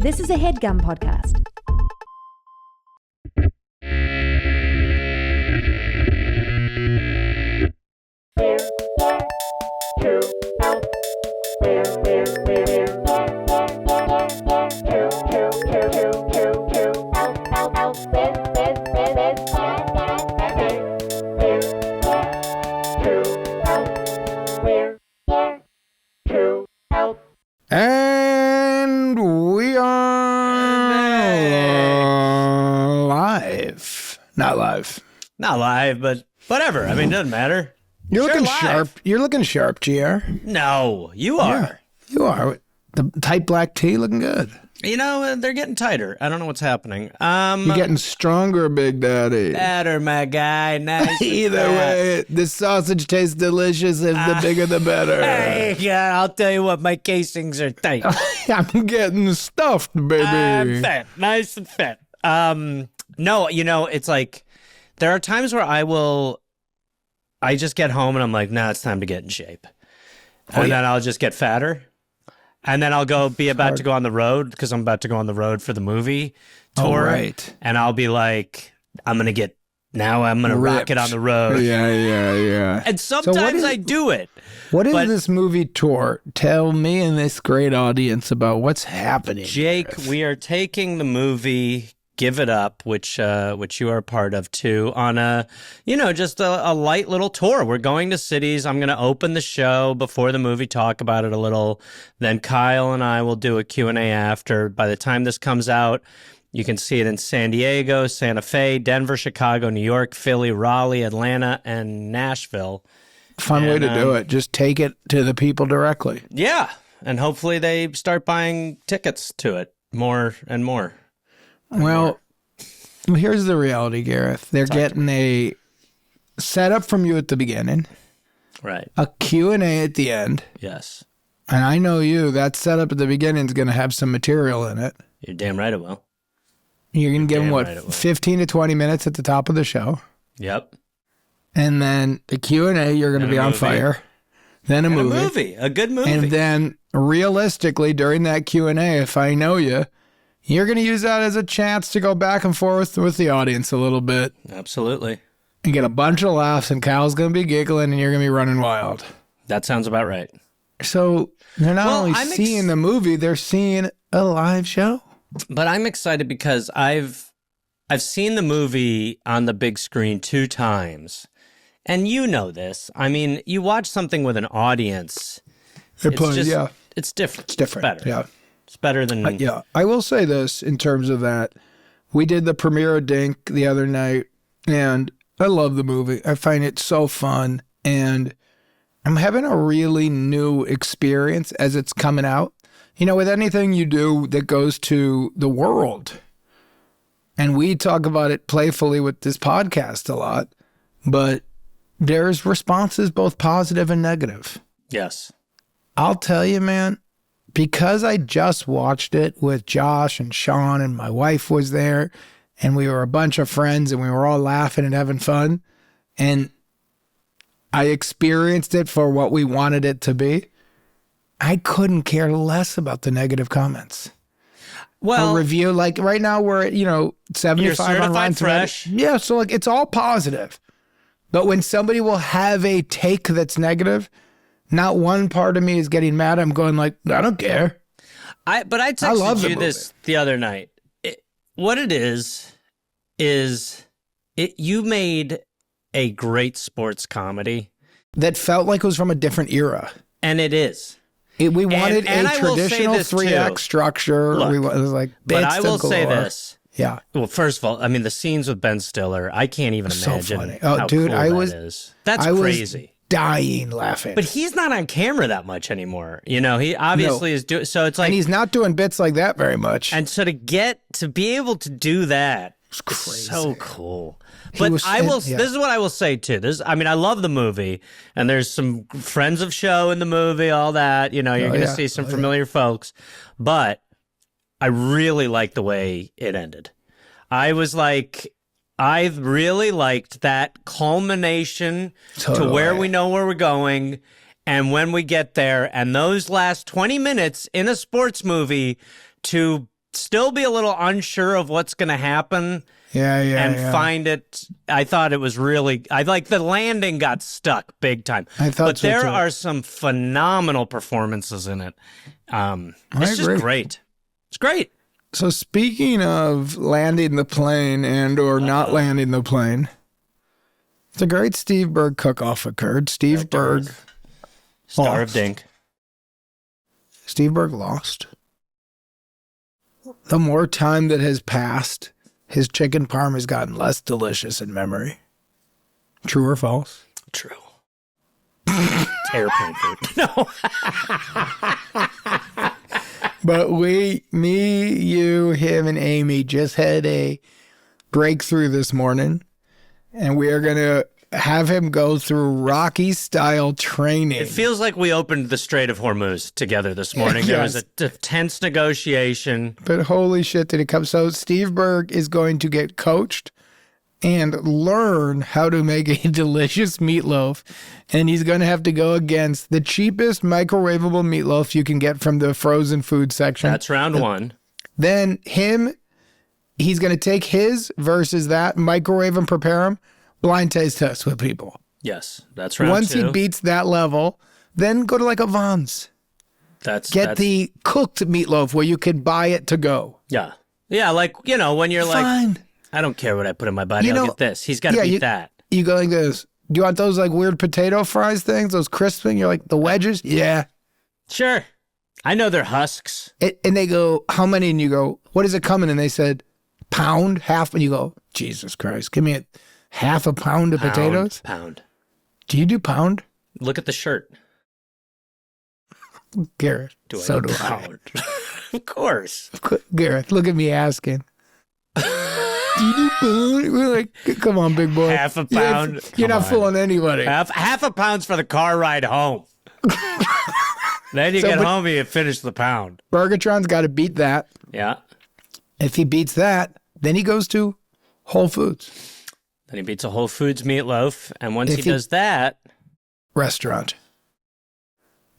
This is a HeadGum podcast. And we are live. Not live. Not live, but whatever. I mean, it doesn't matter. You're Sure, looking live. sharp. You're looking sharp, GR. No, you are. Yeah, you are. The tight black tee looking good. You know, they're getting tighter. I don't know what's happening. You're getting stronger, Big Daddy. Better, my guy. Nice. Either way, the sausage tastes delicious. If the bigger, the better. Hey, yeah, I'll tell you what, my casings are tight. I'm getting stuffed, baby. I'm fat. Nice and fat. No, you know, it's like there are times where I just get home and I'm like, nah, it's time to get in shape. And then I'll just get fatter. And then I'll be about to go on the road because I'm about to go on the road for the movie tour. Right. And I'll be like, I'm going to rock it on the road. Yeah. And sometimes I do it. What is this movie tour? Tell me and this great audience about what's happening. Jake, Gareth. we are taking the movie Give It Up, which you are a part of too, on just a light little tour. We're going to cities. I'm going to open the show before the movie, talk about it a little. Then Kyle and I will do a Q&A after. By the time this comes out, you can see it in San Diego, Santa Fe, Denver, Chicago, New York, Philly, Raleigh, Atlanta, and Nashville. Fun way to do it. Just take it to the people directly. Yeah, and hopefully they start buying tickets to it more and more. Well, here's the reality, Gareth. They're getting a setup from you at the beginning, Right. a Q&A at the end, Yes. and I know you, that setup at the beginning is going to have some material in it. You're damn right it will. You're going to give them, damn right it will. 15 to 20 minutes at the top of the show, Yep. and then the Q&A, you're going to And be a on movie. fire, then a movie. A good movie. And then realistically, during that Q&A, if I know you, you're going to use that as a chance to go back and forth with the audience a little bit Absolutely. and get a bunch of laughs, and Kyle's going to be giggling and you're going to be running wild. That sounds about right. So they're not Well, only I'm seeing the movie, they're seeing a live show. But I'm excited because I've seen the movie on the big screen 2 times. And you know this. I mean, you watch something with an audience. It's different. It's different. It's better. Yeah. It's better than... Yeah. I will say this in terms of that. We did the premiere of Dink the other night, and I love the movie. I find it so fun, and I'm having a really new experience as it's coming out. You know, with anything you do that goes to the world, and we talk about it playfully with this podcast a lot, but there's responses both positive and negative. Yes. I'll tell you, man, because I just watched it with Josh and Sean, and my wife was there, and we were a bunch of friends, and we were all laughing and having fun, and I experienced it for what we wanted it to be. I couldn't care less about the negative comments. Well, A review, like right now we're at, 75 You're on certified Rotten fresh. Tomatoes. Yeah, so like it's all positive. But when somebody will have a take that's negative, not one part of me is getting mad. I'm going like, I don't care. I love texted the you this the other night. What it is you made a great sports comedy. That felt like it was from a different era. And it is. We wanted and a I will say traditional this, 3-act too. structure. Look, It was like But bits I will of say galore. this. Yeah. Well, first of all, I mean, the scenes with Ben Stiller, I can't even So imagine funny. Oh, how dude, cool I that was- is. That's I was crazy. dying laughing. But he's not on camera that much anymore. You know, he obviously is doing, so it's like, and he's not doing bits like that very much. and so to be able to do that, It's crazy. so cool. But was- this yeah. is what I will say too. I mean, I love the movie, and there's some friends of show in the movie, all that. You know, you're going to see some familiar folks, but I really like the way it ended. I was like, I really liked that culmination to where we know where we're going. And when we get there, and those last 20 minutes in a sports movie to still be a little unsure of what's going to happen. Yeah. Find it. I thought it was really. I like the landing got stuck big time. I thought but so, there too. are some phenomenal performances in it. It's just great. It's great. So speaking of landing the plane and or not landing the plane, the great Steve Berg cook-off occurred. Steve Berg, Star of Dink. Steve Berg lost. The more time that has passed, his chicken parm has gotten less delicious in memory. True or false? True. It's airplane food. No. But me, you, him, and Amy just had a breakthrough this morning, and we are going to have him go through Rocky-style training. It feels like we opened the Strait of Hormuz together this morning. There was a tense negotiation. But holy shit, did it come. So Steve Berg is going to get coached and learn how to make a delicious meatloaf. And he's going to have to go against the cheapest microwavable meatloaf you can get from the frozen food section. That's round one. Then he's going to take his versus that, microwave and prepare him, blind taste test with people. Yes, that's round Once two. he beats that level, then go to like a Vons. Get the cooked meatloaf where you could buy it to go. Yeah. Yeah, like, when you're Fine. like, I don't care what I put in my body, I'll get this. He's got to beat that. You go like this. Do you want those like weird potato fries things, those crisping? You're like, the wedges? Yeah. Sure. I know they're husks. And they go, how many? And you go, what is it coming? And they said, pound, half. And you go, Jesus Christ, give me half a pound of potatoes? Pound. Do you do pound? Look at the shirt. Gareth, Do so I do pound? Of course. Gareth, look at me asking. Do you do pound? We're like, come on, big boy. Half a pound? You're not fooling anybody. Half a pound's for the car ride home. Then you get home and you finish the pound. Burgertron's got to beat that. Yeah. If he beats that, then he goes to Whole Foods. Then he beats a Whole Foods meatloaf. And once he does that... Restaurant.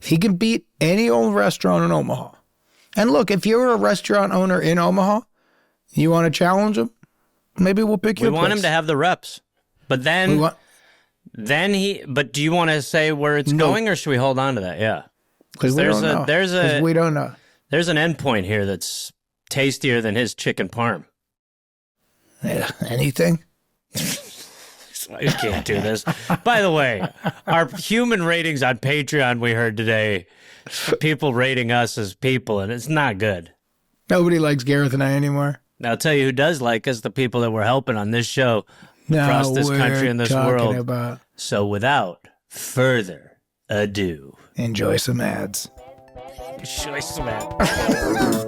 He can beat any old restaurant in Omaha. And look, if you're a restaurant owner in Omaha, you want to challenge him, maybe we'll pick your We want place. him to have the reps. But then... But do you want to say where it's going, or should we hold on to that? Yeah. Because we don't know. There's an end point here that's tastier than his chicken parm. Yeah, anything? You can't do this. By the way, our human ratings on Patreon we heard today, people rating us as people, and it's not good. Nobody likes Gareth and I anymore. Now, I'll tell you who does like us, the people that we're helping on this show across this country and this world. So without further ado, enjoy some ads. Enjoy some ads.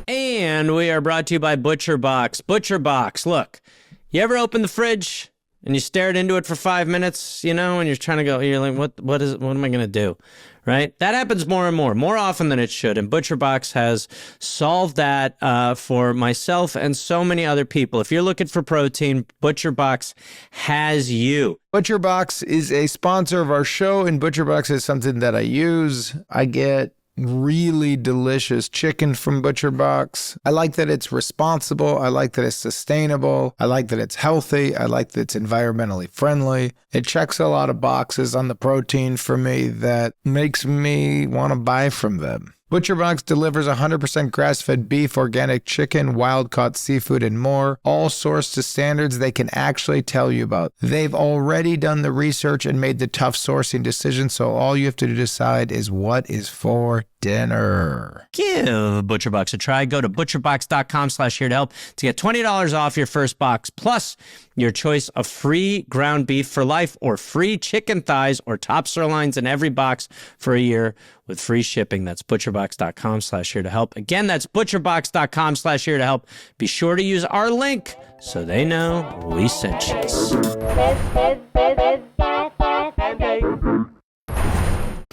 And we are brought to you by ButcherBox. ButcherBox, look, you ever open the fridge and you stared into it for 5 minutes, and you're trying to go, you're like, what am I going to do? Right? That happens more and more often than it should. And ButcherBox has solved that for myself and so many other people. If you're looking for protein, ButcherBox has you. ButcherBox is a sponsor of our show, and ButcherBox is something that I use. I get really delicious chicken from ButcherBox. I like that it's responsible. I like that it's sustainable. I like that it's healthy. I like that it's environmentally friendly. It checks a lot of boxes on the protein for me that makes me want to buy from them. ButcherBox delivers 100% grass-fed beef, organic chicken, wild-caught seafood, and more, all sourced to standards they can actually tell you about. They've already done the research and made the tough sourcing decisions, so all you have to decide is what is for dinner. Give ButcherBox a try. Go to butcherbox.com/here-to-help to get $20 off your first box, plus your choice of free ground beef for life or free chicken thighs or top sirloins in every box for a year with free shipping. That's butcherbox.com/here-to-help. Again, that's butcherbox.com/here-to-help. Be sure to use our link so they know we sent you.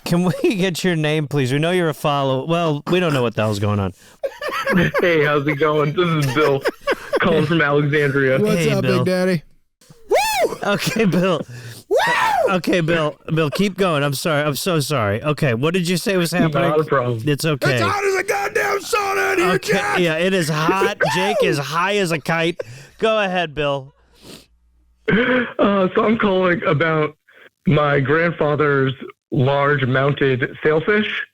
Can we get your name, please? We know you're a follow. Well, we don't know what the hell's going on. Hey, how's it going? This is Bill, calling from Alexandria. What's Hey, up, Bill. Big Daddy? Okay, Bill. Woo! Okay, Bill, keep going. I'm sorry. I'm so sorry. Okay, what did you say was happening? Not a problem. It's okay. It's hot as a goddamn sauna in here, Okay, Jack. yeah, it is hot. Jake is high as a kite. Go ahead, Bill. So I'm calling about my grandfather's large mounted sailfish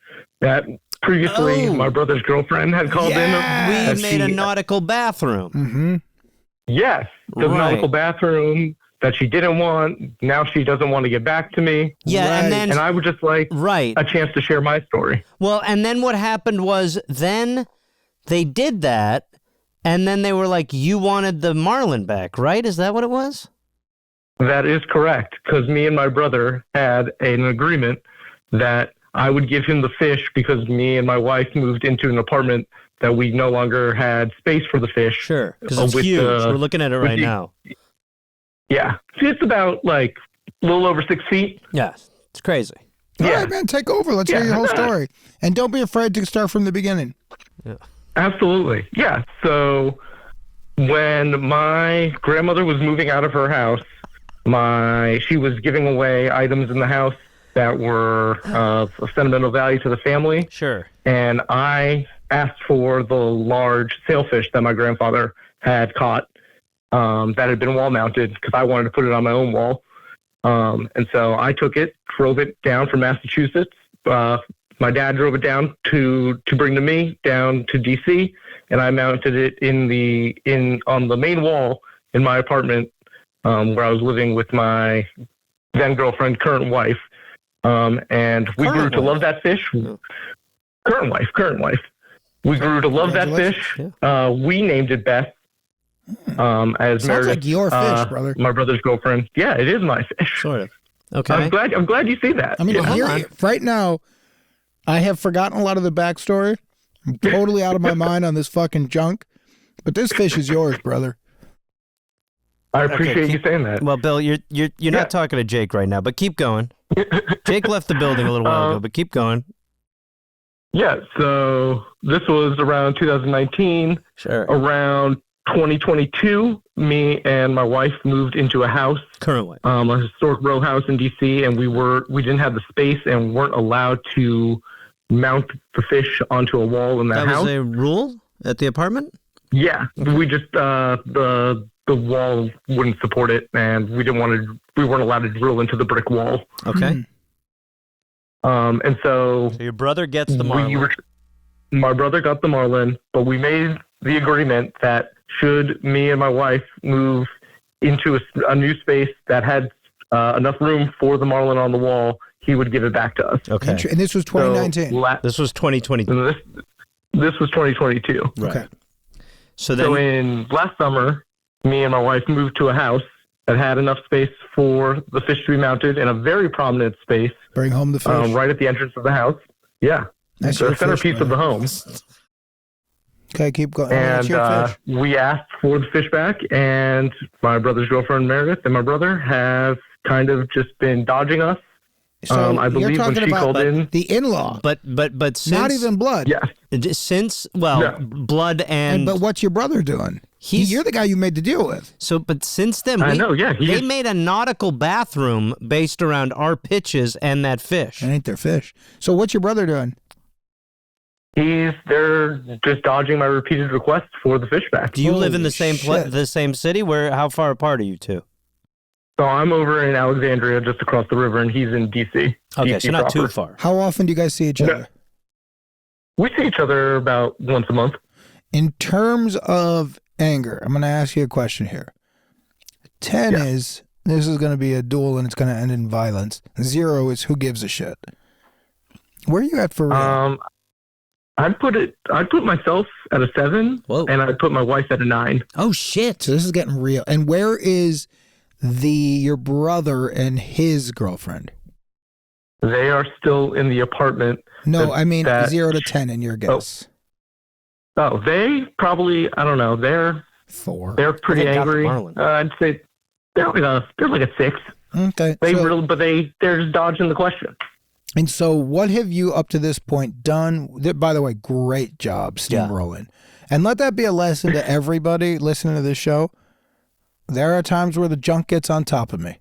that previously my brother's girlfriend had called in. We made a nautical bathroom. Mm-hmm. Yes, the Right. nautical bathroom that she didn't want. Now she doesn't want to get back to me. Yeah, Right. and then And I would just like right. a chance to share my story. Well, and then what happened was then they did that, and then they were like, "You wanted the marlin back, right? Is that what it was?" That is correct, because me and my brother had an agreement that I would give him the fish because me and my wife moved into an apartment that we no longer had space for the fish. Sure, because it's with huge. the- We're looking at it with right the- now. Yeah, it's about like a little over 6 feet. Yeah, it's crazy. All Yeah. right, man, take over. Let's hear your whole story. And don't be afraid to start from the beginning. Absolutely. Yeah. So when my grandmother was moving out of her house, she was giving away items in the house that were of sentimental value to the family. Sure. And I asked for the large sailfish that my grandfather had caught that had been wall mounted because I wanted to put it on my own wall. And so I took it, drove it down from Massachusetts. My dad drove it down to bring to me down to DC, and I mounted it on the main wall in my apartment where I was living with my then girlfriend, current wife. And we grew to love that fish. Current wife. We grew to love that fish. We named it Beth. As Sounds Meredith, like your fish, brother. my brother's girlfriend. Yeah, it is my fish. Sort of. Okay. I'm glad you see that. I mean, Yeah. right now, I have forgotten a lot of the backstory. I'm totally out of my mind on this fucking junk. But this fish is yours, brother. I appreciate you saying that. Well, Bill, you're not talking to Jake right now, but keep going. Jake left the building a little while ago, but keep going. Yeah, so this was around 2019. Sure. Around 2022, me and my wife moved into a house, Currently. a historic row house in DC, and we didn't have the space and weren't allowed to mount the fish onto a wall in that That house. was a rule at the apartment? Yeah, we just the wall wouldn't support it, and we weren't allowed to drill into the brick wall. Okay. And so So your brother gets the marlin. my brother got the marlin, but we made the agreement that should me and my wife move into a new space that had enough room for the marlin on the wall, he would give it back to us. Okay. And this was 2019. So, This was 2020. this was 2022. Right. Okay. So then So in last summer, me and my wife moved to a house that had enough space for the fish to be mounted in a very prominent space Bring home the fish. right at the entrance of the house. Yeah. That's the your fish, centerpiece of the home. Okay, keep going. And That's your fish. we asked for the fish back, and my brother's girlfriend, Meredith, and my brother have kind of just been dodging us. So I you're believe when talking she about called in. the in-law, but since not even blood. Yeah. since No. blood and But what's your brother doing? You're the guy you made the deal with. so but since then I know, yeah. they made a nautical bathroom based around our pitches and that fish. It ain't their fish. So what's your brother doing? They're just dodging my repeated requests for the fish back. Do you live in Holy the same shit. the same city? How far apart are you two? So I'm over in Alexandria, just across the river, and he's in DC. Okay, DC so not proper. too far. How often do you guys see each other? We see each other about once a month. In terms of anger, I'm going to ask you a question here. 10 is, this is going to be a duel and it's going to end in violence. 0 is who gives a shit. Where are you at for real? I'd put myself at a 7, Whoa. and I'd put my wife at a 9. Oh shit. So this is getting real. And where is your brother and his girlfriend? They are still in the apartment. No, I mean that- 0 to 10 in your guess. Oh, they probably, I don't know. They're 4. pretty They got the angry. Marlin. I'd say they're like a 6. Okay. They so- really, but they're just dodging the question. And so what have you up to this point done? By the way, great job steamrolling. And let that be a lesson to everybody listening to this show. There are times where the junk gets on top of me.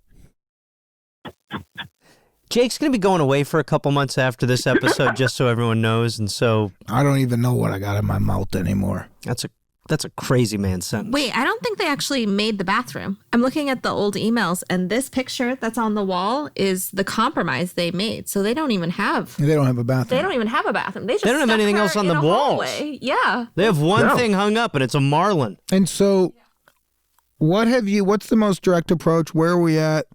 Jake's going to be going away for a couple months after this episode, just so everyone knows. And so I don't even know what I got in my mouth anymore. that's a crazy man sentence. Wait, I don't think they actually made the bathroom. I'm looking at the old emails, and this picture that's on the wall is the compromise they made. So they don't even have. They don't have a bathroom. They don't even have a bathroom. They don't have stuck anything her else on in the a walls. hallway. Yeah. They have one No. thing hung up, and it's a marlin. And so, what's the most direct approach? Where are we at?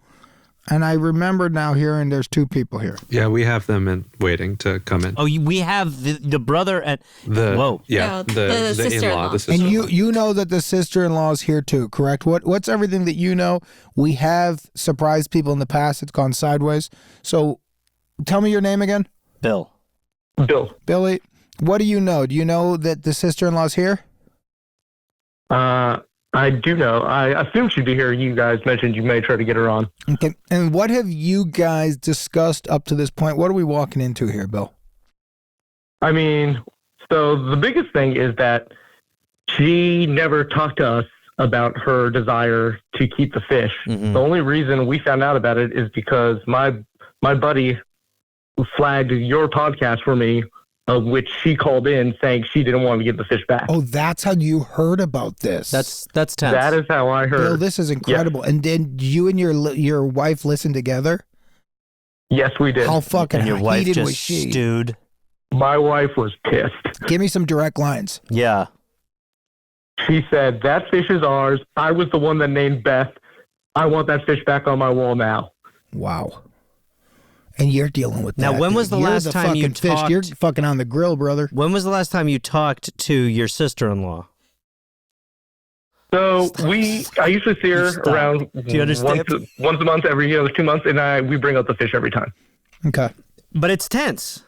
And I remember now hearing there's 2 people here. Yeah, we have them waiting to come in. Oh, we have the brother at... Whoa. Yeah, No, the the in-law. sister-in-law. The And sister-in-law. you know that the sister-in-law is here too, correct? What's everything that you know? We have surprised people in the past. It's gone sideways. So tell me your name again. Bill. Bill. Billy, what do you know? Do you know that the sister-in-law's here? I do know. I assume she'd be here. You guys mentioned you may try to get her on. Okay. And what have you guys discussed up to this point? What are we walking into here, Bill? I mean, so the biggest thing is that she never talked to us about her desire to keep the fish. Mhm. The only reason we found out about it is because my buddy flagged your podcast for me, of which she called in saying she didn't want to give the fish back. Oh, that's how you heard about this. That's tense. That is how I heard. Bill, this is incredible. And then you and your wife listened together? Yes, we did. How fucking And your wife heated just was she? stewed. My wife was pissed. Give me some direct lines. Yeah. She said, that fish is ours. I was the one that named Beth. I want that fish back on my wall now. Wow. And you're dealing with Now, that. when dude. was the You're last time you fucking fish. talked- You're fucking on the grill, brother. When was the last time you talked to your sister-in-law? So I usually see her Stop. around Do you understand? once a month, every 2 months, and we bring up the fish every time. Okay. But it's tense.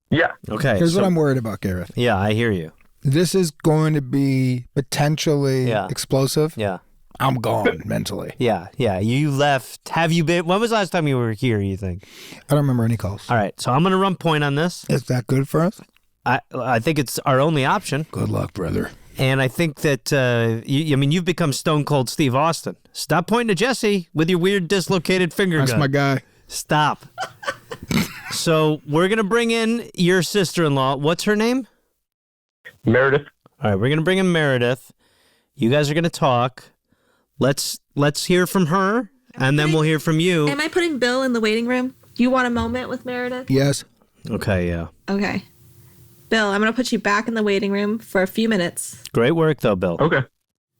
Yeah. Okay. Here's so- what I'm worried about, Gareth. Yeah, I hear you. This is going to be potentially Yeah. explosive. Yeah. I'm gone mentally. Yeah. You left. Have you been? When was the last time you were here, you think? I don't remember any calls. All right. So I'm going to run point on this. Is that good for us? I think it's our only option. Good luck, brother. And I think that, you've become Stone Cold Steve Austin. Stop pointing to Jesse with your weird dislocated finger That's gun. my guy. Stop. So we're going to bring in your sister-in-law. What's her name? Meredith. All right, we're going to bring in Meredith. You guys are going to talk. Let's hear from her, and then we'll hear from you. Am I putting Bill in the waiting room? You want a moment with Meredith? Yes. Okay, yeah. Okay. Bill, I'm going to put you back in the waiting room for a few minutes. Great work, though, Bill. Okay.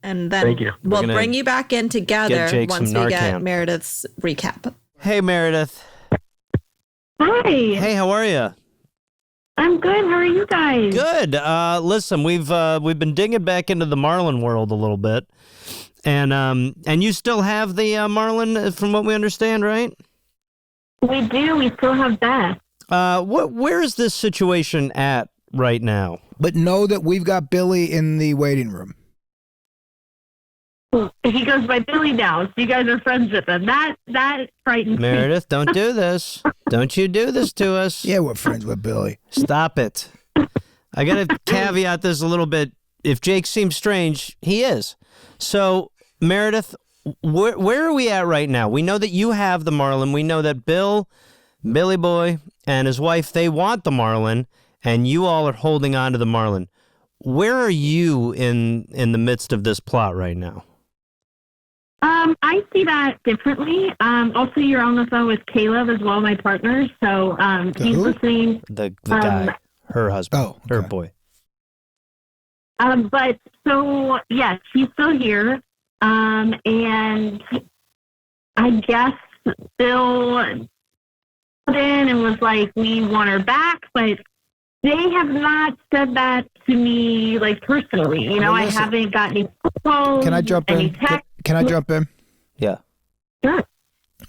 And then Thank you. we'll gonna bring you back in together get Jake once some we get Narcan. Meredith's recap. Hey, Meredith. Hi, Hey, how are you? I'm good. How are you guys? Good. Listen, we've been digging back into the Marlin world a little bit, and you still have the Marlin, from what we understand, right? We do. We still have Beth. Where is this situation at right now? But know that we've got Billy in the waiting room. He goes by Billy now, so you guys are friends with him. That frightens me. Meredith, don't do this. Don't you do this to us. Yeah, we're friends with Billy. Stop it. I got to caveat this a little bit. If Jake seems strange, he is. So, Meredith, where are we at right now? We know that you have the Marlin. We know that Billy Boy, and his wife, they want the Marlin, and you all are holding on to the Marlin. Where are you in the midst of this plot right now? I see that differently. Also, you're on the phone with Caleb as well, my partner. So he's who? listening. The guy, her husband, Oh, her okay. boy. But so yes, he's still here. And I guess Bill put in and was like, "We want her back," but they have not said that to me, like personally. You know, Well, I listen. haven't got any calls. Can I jump any in? texts. Can I jump in? Yeah. Sure.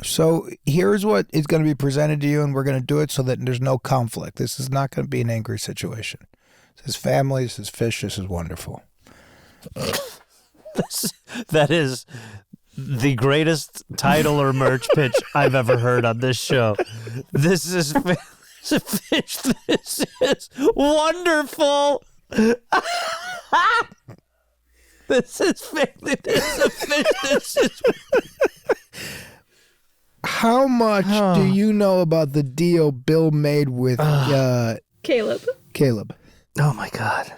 So here's what is going to be presented to you, and we're going to do it so that there's no conflict. This is not going to be an angry situation. This is family. This is fish. This is wonderful. That is the greatest title or merch pitch I've ever heard on this show. This is fish. This is wonderful. This is fish. This is fish. This is. how much do you know about the deal Bill made with Caleb? Oh my God.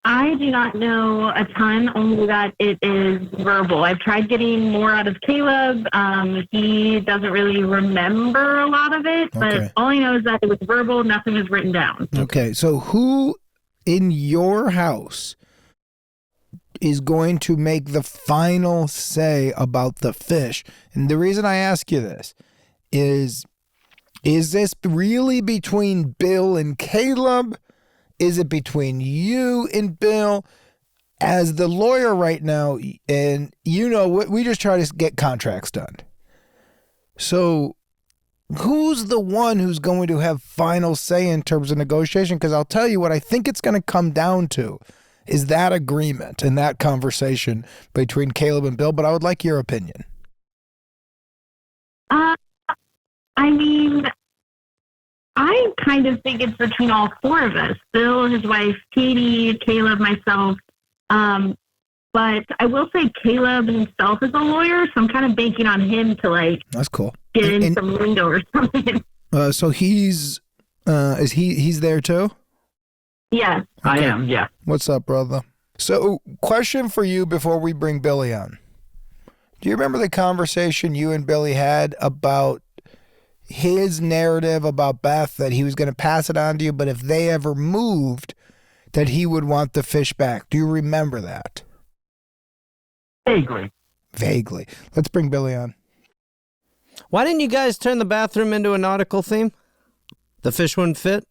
I do not know a ton, only that it is verbal. I've tried getting more out of Caleb. He doesn't really remember a lot of it, but all he knows is that it was verbal, nothing was written down. Okay, so who in your house is going to make the final say about the fish? And the reason I ask you this is this really between Bill and Caleb? Is it between you and Bill? As the lawyer right now, and we just try to get contracts done. So who's the one who's going to have final say in terms of negotiation? Because I'll tell you what I think it's going to come down to is that agreement and that conversation between Caleb and Bill, but I would like your opinion. I mean, I kind of think it's between all four of us, Bill, his wife, Katie, Caleb, myself. But I will say Caleb himself is a lawyer, so I'm kind of banking on him to that's cool. Get in some lingo or something. So he's he's there too? Yes, okay. I am. Yeah. What's up, brother? So, question for you before we bring Billy on. Do you remember the conversation you and Billy had about his narrative about Beth, that he was going to pass it on to you, but if they ever moved, that he would want the fish back? Do you remember that? Vaguely. Let's bring Billy on. Why didn't you guys turn the bathroom into a nautical theme? The fish wouldn't fit?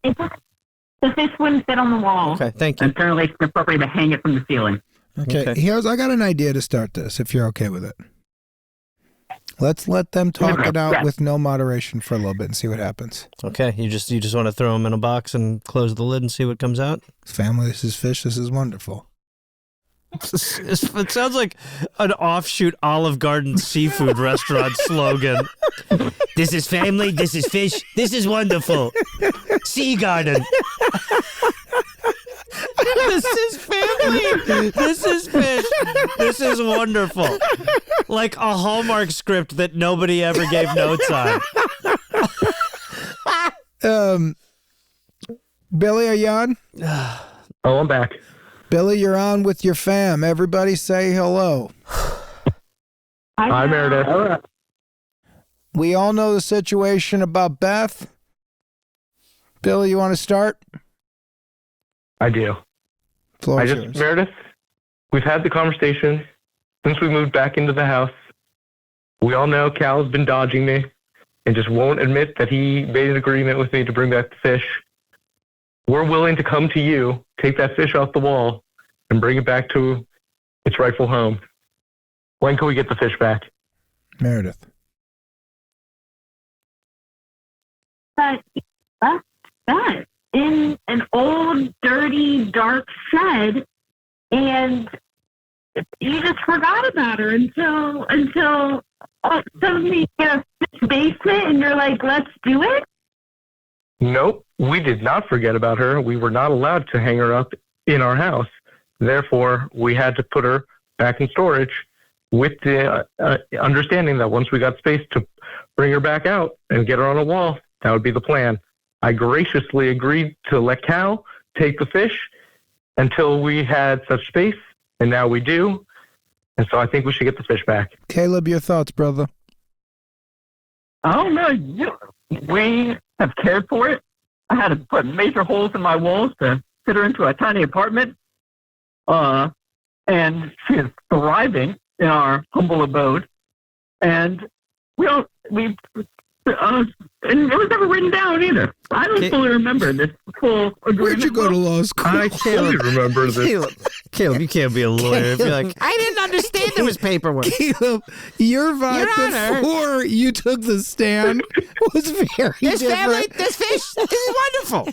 The fish wouldn't fit on the wall. Okay, thank you. And apparently it's appropriate to hang it from the ceiling. Okay. I got an idea to start this, if you're okay with it. Let's let them talk it out with no moderation for a little bit and see what happens. Okay, you just want to throw them in a box and close the lid and see what comes out? Family, this is fish, this is wonderful. It sounds like an offshoot Olive Garden seafood restaurant slogan. This is family, this is fish, this is wonderful. Sea Garden. This is family, this is fish, this is wonderful. Like a Hallmark script that nobody ever gave notes on. Billy, are you on? Oh, I'm back. Billy, you're on with your fam. Everybody say hello. Hi, Meredith. We all know the situation about Beth. Billy, you want to start? I do. Floor is yours. Meredith, we've had the conversation since we moved back into the house. We all know Cal's been dodging me and just won't admit that he made an agreement with me to bring back the fish. We're willing to come to you, take that fish off the wall, and bring it back to its rightful home. When can we get the fish back? Meredith. But that's that in an old, dirty, dark shed, and you just forgot about her until suddenly you get a fish basement, and you're like, let's do it? Nope, we did not forget about her. We were not allowed to hang her up in our house. Therefore, we had to put her back in storage with the understanding that once we got space to bring her back out and get her on a wall, that would be the plan. I graciously agreed to let Cal take the fish until we had such space, and now we do. And so I think we should get the fish back. Caleb, your thoughts, brother? Oh, no, we have cared for it. I had to put major holes in my walls to fit her into a tiny apartment. And she is thriving in our humble abode. And and it was never written down either. I don't fully remember this full agreement. Where'd you go to law school? I fully remember this. Caleb, you can't be a lawyer. If you're like, I didn't understand there was paperwork. Caleb, your vibe before you took the stand was very different. Family, this fish, this is wonderful.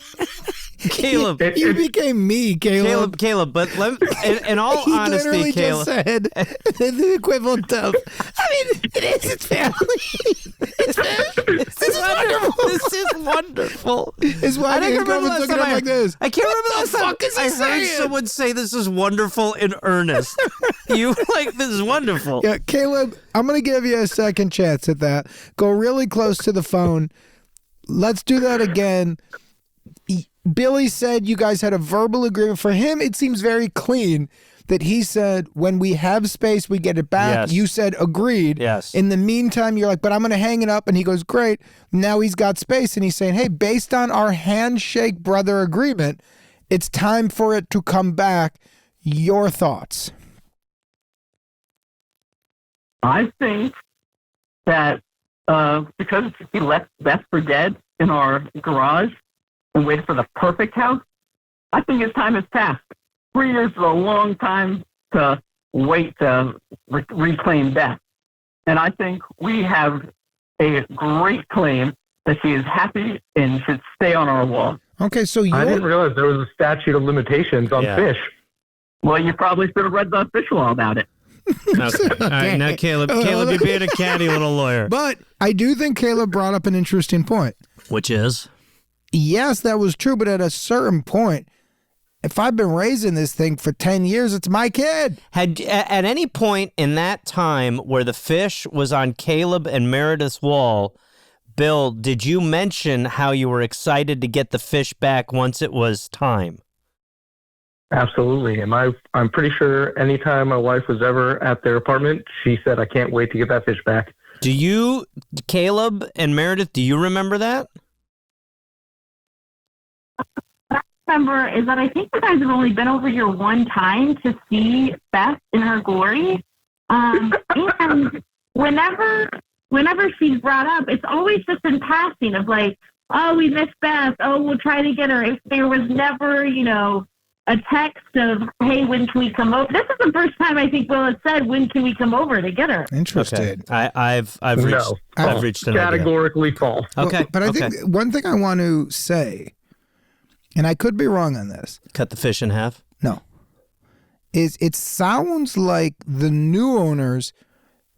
Caleb. You became me, Caleb. Caleb, but in all He honesty, literally Caleb. just said the equivalent of, I mean, it's family. This is wonderful. This is wonderful. His wife I and his can't remember girlfriend's last looking time at him like this. I can't remember What last the time fuck is he I heard saying? someone say this is wonderful in earnest. You like this is wonderful. Yeah, Caleb, I'm going to give you a second chance at that. Go really close to the phone. Let's do that again. Billy said you guys had a verbal agreement. For him, it seems very clean that he said, when we have space, we get it back. Yes. You said, agreed. Yes. In the meantime, you're like, but I'm going to hang it up. And he goes, great. Now he's got space. And he's saying, hey, based on our handshake brother agreement, it's time for it to come back. Your thoughts? I think that because he left Beth for dead in our garage and waited for the perfect house, I think his time has passed. 3 years is a long time to wait to reclaim Beth. And I think we have a great claim that she is happy and should stay on our wall. Okay, so I didn't realize there was a statute of limitations on fish. Well, you probably should have read the fish law about it. Okay. All right, now Caleb, you're being a catty little lawyer. But I do think Caleb brought up an interesting point. Which is? Yes, that was true, but at a certain point, if I've been raising this thing for 10 years, it's my kid. Had at any point in that time where the fish was on Caleb and Meredith's wall, Bill, did you mention how you were excited to get the fish back once it was time? Absolutely. And I'm pretty sure anytime my wife was ever at their apartment, she said, I can't wait to get that fish back. Do you, Caleb and Meredith, do you remember that? Remember is that I think you guys have only been over here one time to see Beth in her glory. And whenever she's brought up, it's always just in passing of like, oh, we miss Beth. Oh, we'll try to get her. If there was never, a text of, hey, when can we come over? This is the first time I think Will has said, when can we come over to get her? Interested. Okay. I've reached an categorically false. Okay. But I think one thing I want to say, and I could be wrong on this. Cut the fish in half? No. Is it sounds like the new owners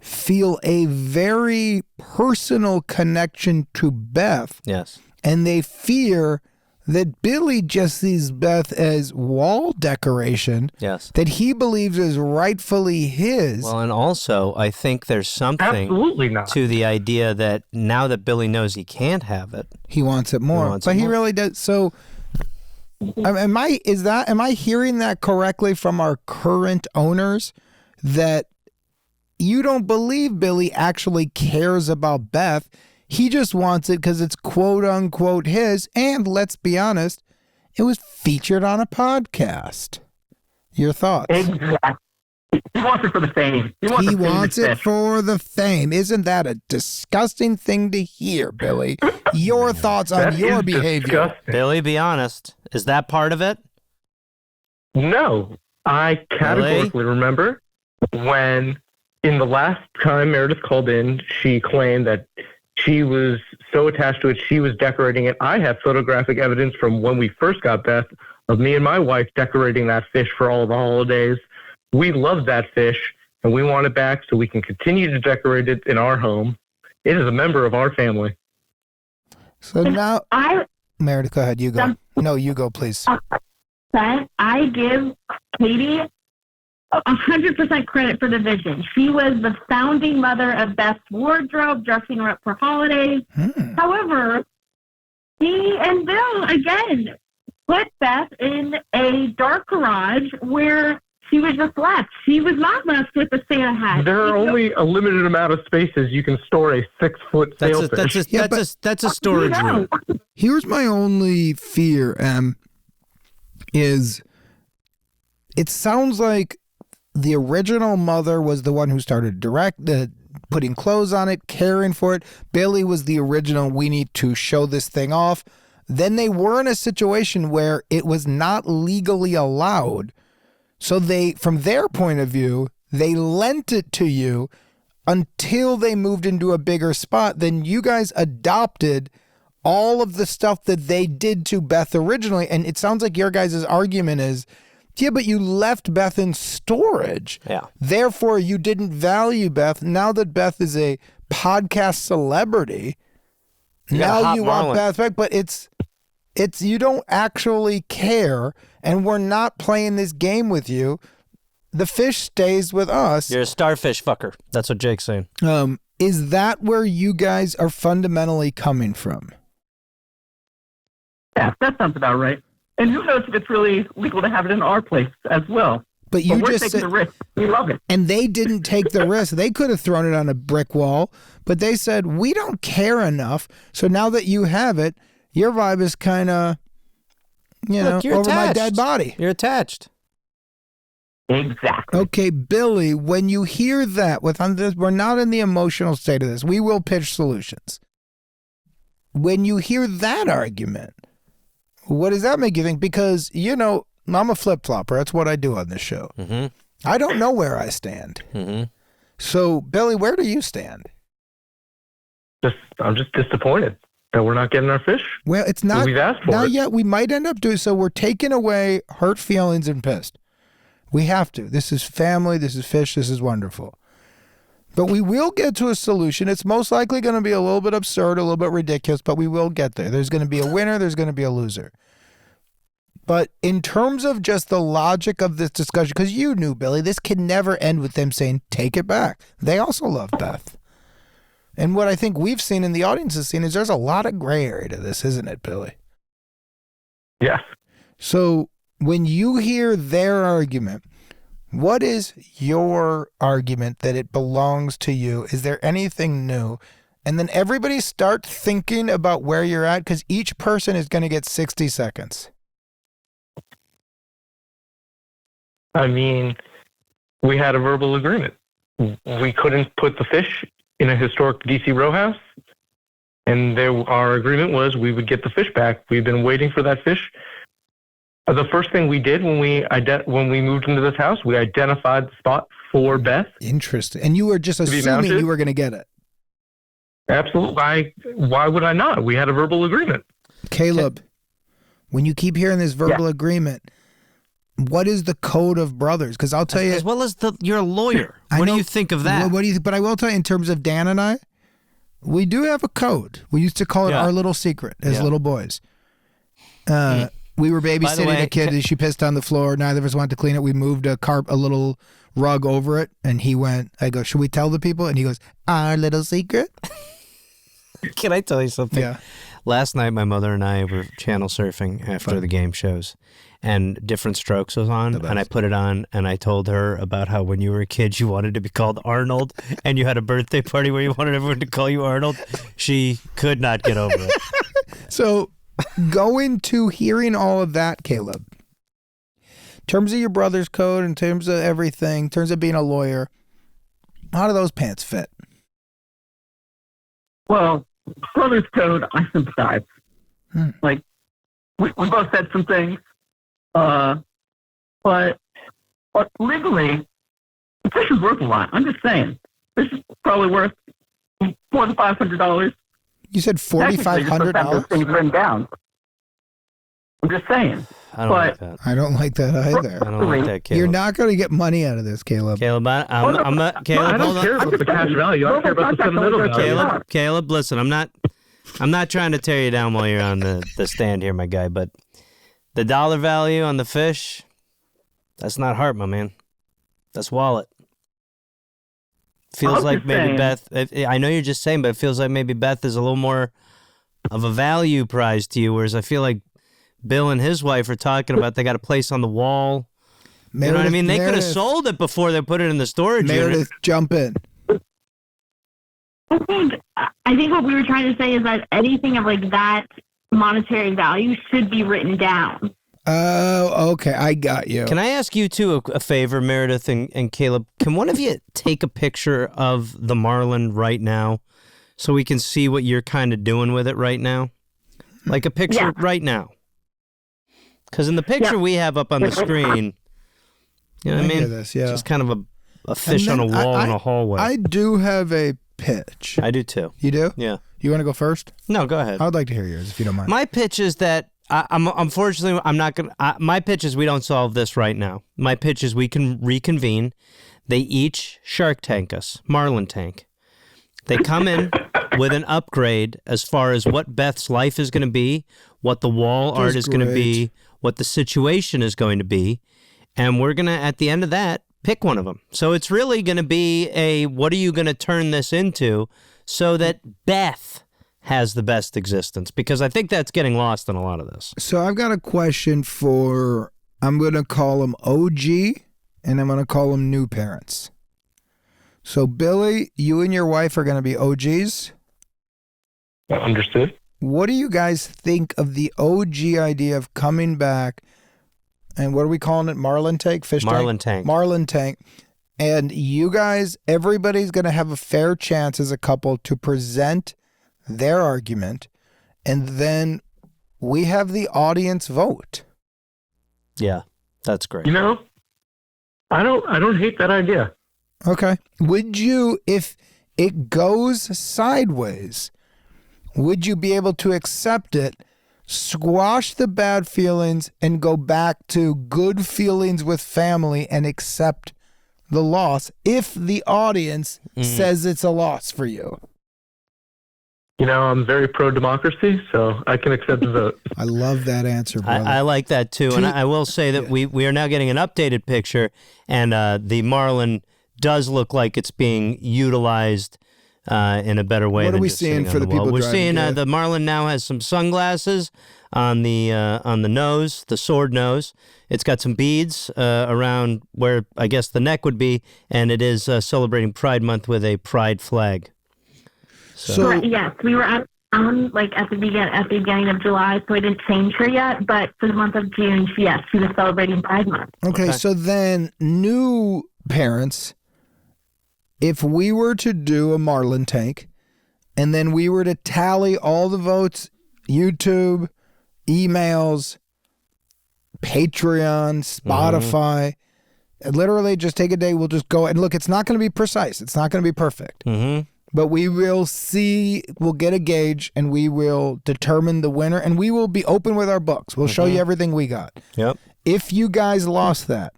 feel a very personal connection to Beth. Yes. And they fear that Billy just sees Beth as wall decoration. Yes. That he believes is rightfully his. Well, and also, I think there's something Absolutely not. to the idea that now that Billy knows he can't have it, he wants it more. But he really does. So am I hearing that correctly from our current owners, that you don't believe Billy actually cares about Beth? He just wants it because it's quote unquote his. And let's be honest, it was featured on a podcast. Your thoughts? Exactly. He wants it for the fame. He wants it for the fame. Isn't that a disgusting thing to hear, Billy? Your thoughts on your behavior. Disgusting. Billy, be honest. Is that part of it? No. I categorically remember when, in the last time Meredith called in, she claimed that she was so attached to it, she was decorating it. I have photographic evidence from when we first got Beth of me and my wife decorating that fish for all the holidays. We love that fish, and we want it back so we can continue to decorate it in our home. It is a member of our family. So now, Meredith, go ahead. You go. No, you go, please. I give Katie 100% credit for the vision. She was the founding mother of Beth's wardrobe, dressing her up for holidays. However, he and Bill, again, put Beth in a dark garage where she was just left. She was not left with a Santa hat. There are only a limited amount of spaces you can store a 6-foot sailfish. That's a storage room. Here's my only fear, is it sounds like the original mother was the one who started putting clothes on it, caring for it. Billy was the original, we need to show this thing off. Then they were in a situation where it was not legally allowed. So they, from their point of view, they lent it to you until they moved into a bigger spot. Then you guys adopted all of the stuff that they did to Beth originally. And it sounds like your guys' argument is, yeah, but you left Beth in storage. Yeah. Therefore, you didn't value Beth. Now that Beth is a podcast celebrity, now you want Beth back. But it's you don't actually care, and we're not playing this game with you. The fish stays with us. You're a starfish fucker. That's what Jake's saying. Is that where you guys are fundamentally coming from? Yeah, that sounds about right. And who knows if it's really legal to have it in our place as well. But we're just taking the risk. We love it. And they didn't take the risk. They could have thrown it on a brick wall, but they said, we don't care enough. So now that you have it, your vibe is kind of, over my dead body. You're attached. Exactly. Okay, Billy, when you hear that, we're not in the emotional state of this. We will pitch solutions. When you hear that argument, what does that make you think? Because, I'm a flip-flopper. That's what I do on this show. Mm-hmm. I don't know where I stand. Mm-hmm. So, Billy, where do you stand? I'm just disappointed that we're not getting our fish. Well, it's not. We've asked for not it. yet. We might end up doing so. We're taking away hurt feelings and pissed. We have to. This is family. This is fish. This is wonderful. But we will get to a solution. It's most likely going to be a little bit absurd, a little bit ridiculous, but we will get there. There's going to be a winner. There's going to be a loser. But in terms of just the logic of this discussion, because you knew, Billy, this can never end with them saying, take it back. They also love Beth. And what I think we've seen in the audience has seen is there's a lot of gray area to this, isn't it, Billy? Yes. So when you hear their argument, what is your argument that it belongs to you? Is there anything new? And then everybody start thinking about where you're at, because each person is going to get 60 seconds. I mean, we had a verbal agreement. We couldn't put the fish in a historic DC row house, and our agreement was we would get the fish back. We've been waiting for that fish. The first thing we did when we moved into this house, we identified the spot for Beth. Interesting. And you were just assuming you were going to get it. Absolutely. Why would I not? We had a verbal agreement. Caleb, when you keep hearing this verbal agreement, what is the code of brothers? Because I'll tell you, as well as you're a lawyer. What do you think of that? What do you think? But I will tell you, in terms of Dan and I, we do have a code. We used to call it our little secret as little boys. We were babysitting a kid. She pissed on the floor. Neither of us wanted to clean it. We moved a little rug over it, and I go, should we tell the people? And he goes, our little secret. Can I tell you something? Yeah. Last night, my mother and I were channel surfing after the game shows, and Different Strokes was on, and I put it on, and I told her about how when you were a kid, you wanted to be called Arnold, and you had a birthday party where you wanted everyone to call you Arnold. She could not get over it. So going to hearing all of that, Caleb, in terms of your brother's code, in terms of everything, in terms of being a lawyer, how do those pants fit? Well, brother's code, I sympathize. Like, we both said some things, but legally, the fish is worth a lot. I'm just saying. Fish is probably worth more than $500. You said $4,500? Things written down. I'm just saying. I don't like that. I don't like that either. I don't like that, Caleb. You're not going to get money out of this, Caleb. Caleb, Caleb, I don't care about the cash value. I care about the sentimental value. Caleb, listen, I'm not trying to tear you down while you're on the stand here, my guy, but the dollar value on the fish, that's not heart, my man. That's wallet. Feels like maybe Beth, I know you're just saying, but it feels like maybe Beth is a little more of a value prize to you, whereas I feel like Bill and his wife are talking about they got a place on the wall. You know what I mean? They could have sold it before they put it in the storage unit. Jump in. I think what we were trying to say is that anything of like that monetary value should be written down. Oh, okay. I got you. Can I ask you two a favor, Meredith and Caleb? Can one of you take a picture of the Marlin right now so we can see what you're kind of doing with it right now? Like a picture right now. Because in the picture we have up on the screen, you know what I mean? This, yeah. Just kind of a fish on a wall in a hallway. I do have a pitch. I do too. You do? Yeah. You want to go first? No, go ahead. I would like to hear yours, if you don't mind. My pitch is that unfortunately I'm not gonna. My pitch is we don't solve this right now. My pitch is we can reconvene. They each Shark Tank us, Marlin Tank. They come in with an upgrade as far as what Beth's life is going to be, what the wall art is going to be, what the situation is going to be, and we're going to, at the end of that, pick one of them. So it's really going to be a, what are you going to turn this into so that Beth has the best existence? Because I think that's getting lost in a lot of this. So I've got a question for, I'm going to call them OG, and I'm going to call them new parents. So, Billy, you and your wife are going to be OGs. Understood. What do you guys think of the OG idea of coming back, and what are we calling it? Marlin Tank? Fish Marlin tank? Tank. Marlin Tank. And you guys, everybody's going to have a fair chance as a couple to present their argument, and then we have the audience vote. Yeah, that's great. You know, I don't hate that idea. Okay. Would you, if it goes sideways, would you be able to accept it, squash the bad feelings, and go back to good feelings with family and accept the loss if the audience says it's a loss for you? You know, I'm very pro-democracy, so I can accept the vote. I love that answer, brother. I like that too. And I will say that we are now getting an updated picture, and the Marlin does look like it's being utilized in a better way. What are than we just seeing sitting for on the people wall. We're driving? seeing Yeah. the Marlin now has some sunglasses on the nose, the sword nose. It's got some beads around where I guess the neck would be, and it is celebrating Pride Month with a pride flag. So Correct, yes, we were at at the beginning of July, so I didn't change her yet. But for the month of June, she was celebrating Pride Month. Okay, so then new parents, if we were to do a Marlin Tank, and then we were to tally all the votes, YouTube, emails, Patreon, Spotify, literally just take a day, we'll just go, and look, it's not going to be precise. It's not going to be perfect. But we will see, we'll get a gauge, and we will determine the winner, and we will be open with our books. We'll show you everything we got. Yep. If you guys lost that,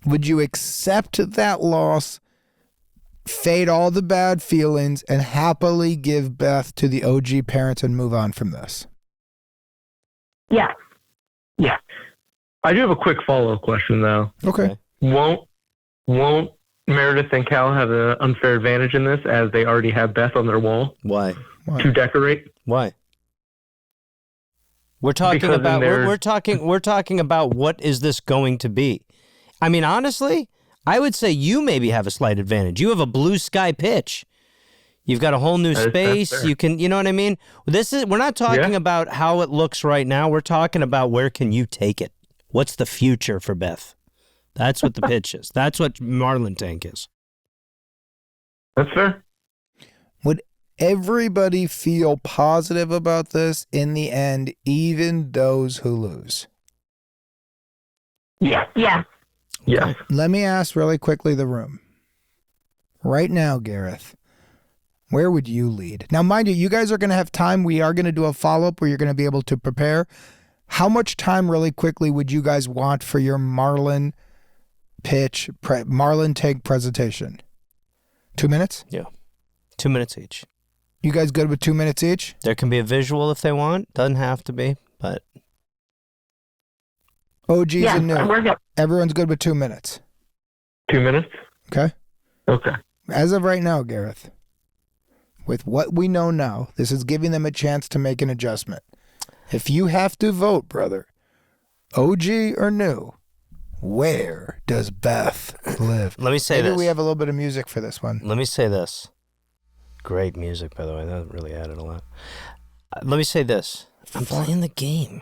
would you accept that loss, fade all the bad feelings, and happily give Beth to the OG parents and move on from this? Yeah. Yeah. I do have a quick follow-up question, though. Okay. Won't Meredith and Cal have an unfair advantage in this, as they already have Beth on their wall Why? to decorate? Why? We're talking Because about in their- we're talking about what is this going to be? I mean, honestly, I would say you maybe have a slight advantage. You have a blue sky pitch. You've got a whole new That's space. fair. You can, you know what I mean? We're not talking about how it looks right now. We're talking about where can you take it? What's the future for Beth? That's what the pitch is. That's what Marlin Tank is. That's fair. Would everybody feel positive about this in the end, even those who lose? Yeah. Yeah. Yeah. Let me ask really quickly the room. Right now, Gareth, where would you lead? Now, mind you, you guys are going to have time. We are going to do a follow-up where you're going to be able to prepare. How much time really quickly would you guys want for your Marlin pitch, Marlin Tank presentation? 2 minutes? Yeah. 2 minutes each. You guys good with 2 minutes each? There can be a visual if they want. Doesn't have to be, but OGs Yeah, and new. we're good. Everyone's good with 2 minutes. 2 minutes? Okay? Okay. As of right now, Gareth, with what we know now, this is giving them a chance to make an adjustment. If you have to vote, brother, OG or new, where does Beth live? let me say Maybe this. we have a little bit of music for this one. Let me say this. Great music, by the way. That really added a lot. Let me say this. I'm playing the game.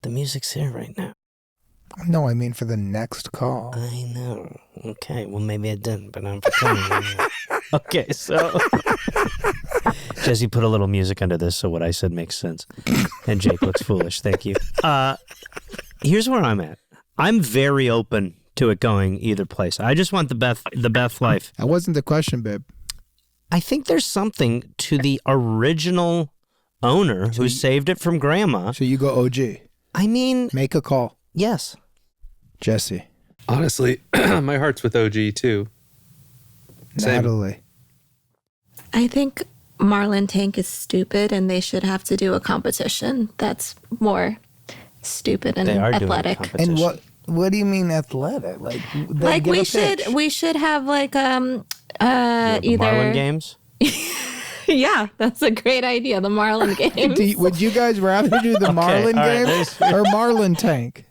The music's here right now. No, I mean for the next call. I know. Okay, well, maybe I didn't, but I'm pretending. Okay, so Jesse put a little music under this, so what I said makes sense. And Jake looks foolish. Thank you. Here's where I'm at. I'm very open to it going either place. I just want the Beth life. That wasn't the question, babe. I think there's something to the original owner who saved it from grandma. So you go OG. I mean, Make a call. yes. Jesse. Honestly, my heart's with OG too. Same. Natalie. I think Marlin Tank is stupid and they should have to do a competition that's more stupid and They are athletic. doing a competition. And what do you mean athletic? Like, they Like give we a pitch. should have like The either Marlin games? Yeah, that's a great idea. The Marlin games. Would you guys rather do the Marlin all right, game or Marlin Tank?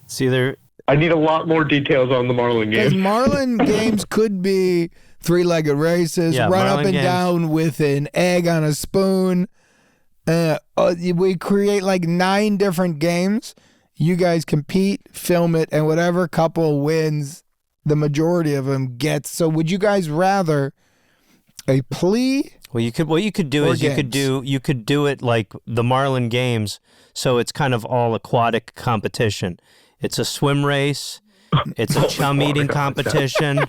It's either I need a lot more details on the Marlin Because game. Marlin games could be three-legged races, Yeah, run Marlin up and games. down with an egg on a spoon. We create like 9 different games. You guys compete, film it, and whatever couple wins, the majority of them gets. So would you guys rather a plea? Well, what you could do Or is you could do it like the Marlin Games, so it's kind of all aquatic competition. It's a swim race, it's a chum eating competition,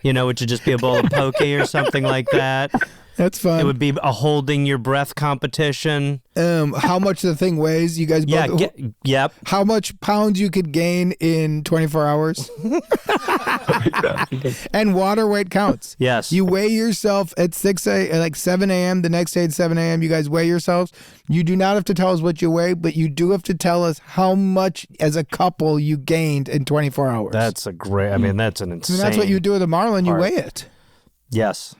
which would just be a bowl of poke or something like that. That's fun. It would be a holding your breath competition. How much the thing weighs? You guys both. Yeah, yep. How much pounds you could gain in 24 hours? And water weight counts. Yes. You weigh yourself at 7 a.m. The next day at 7 a.m. You guys weigh yourselves. You do not have to tell us what you weigh, but you do have to tell us how much as a couple you gained in 24 hours. That's a great. I mean, that's an insane. That's what you do with a Marlin. You part. weigh it. Yes.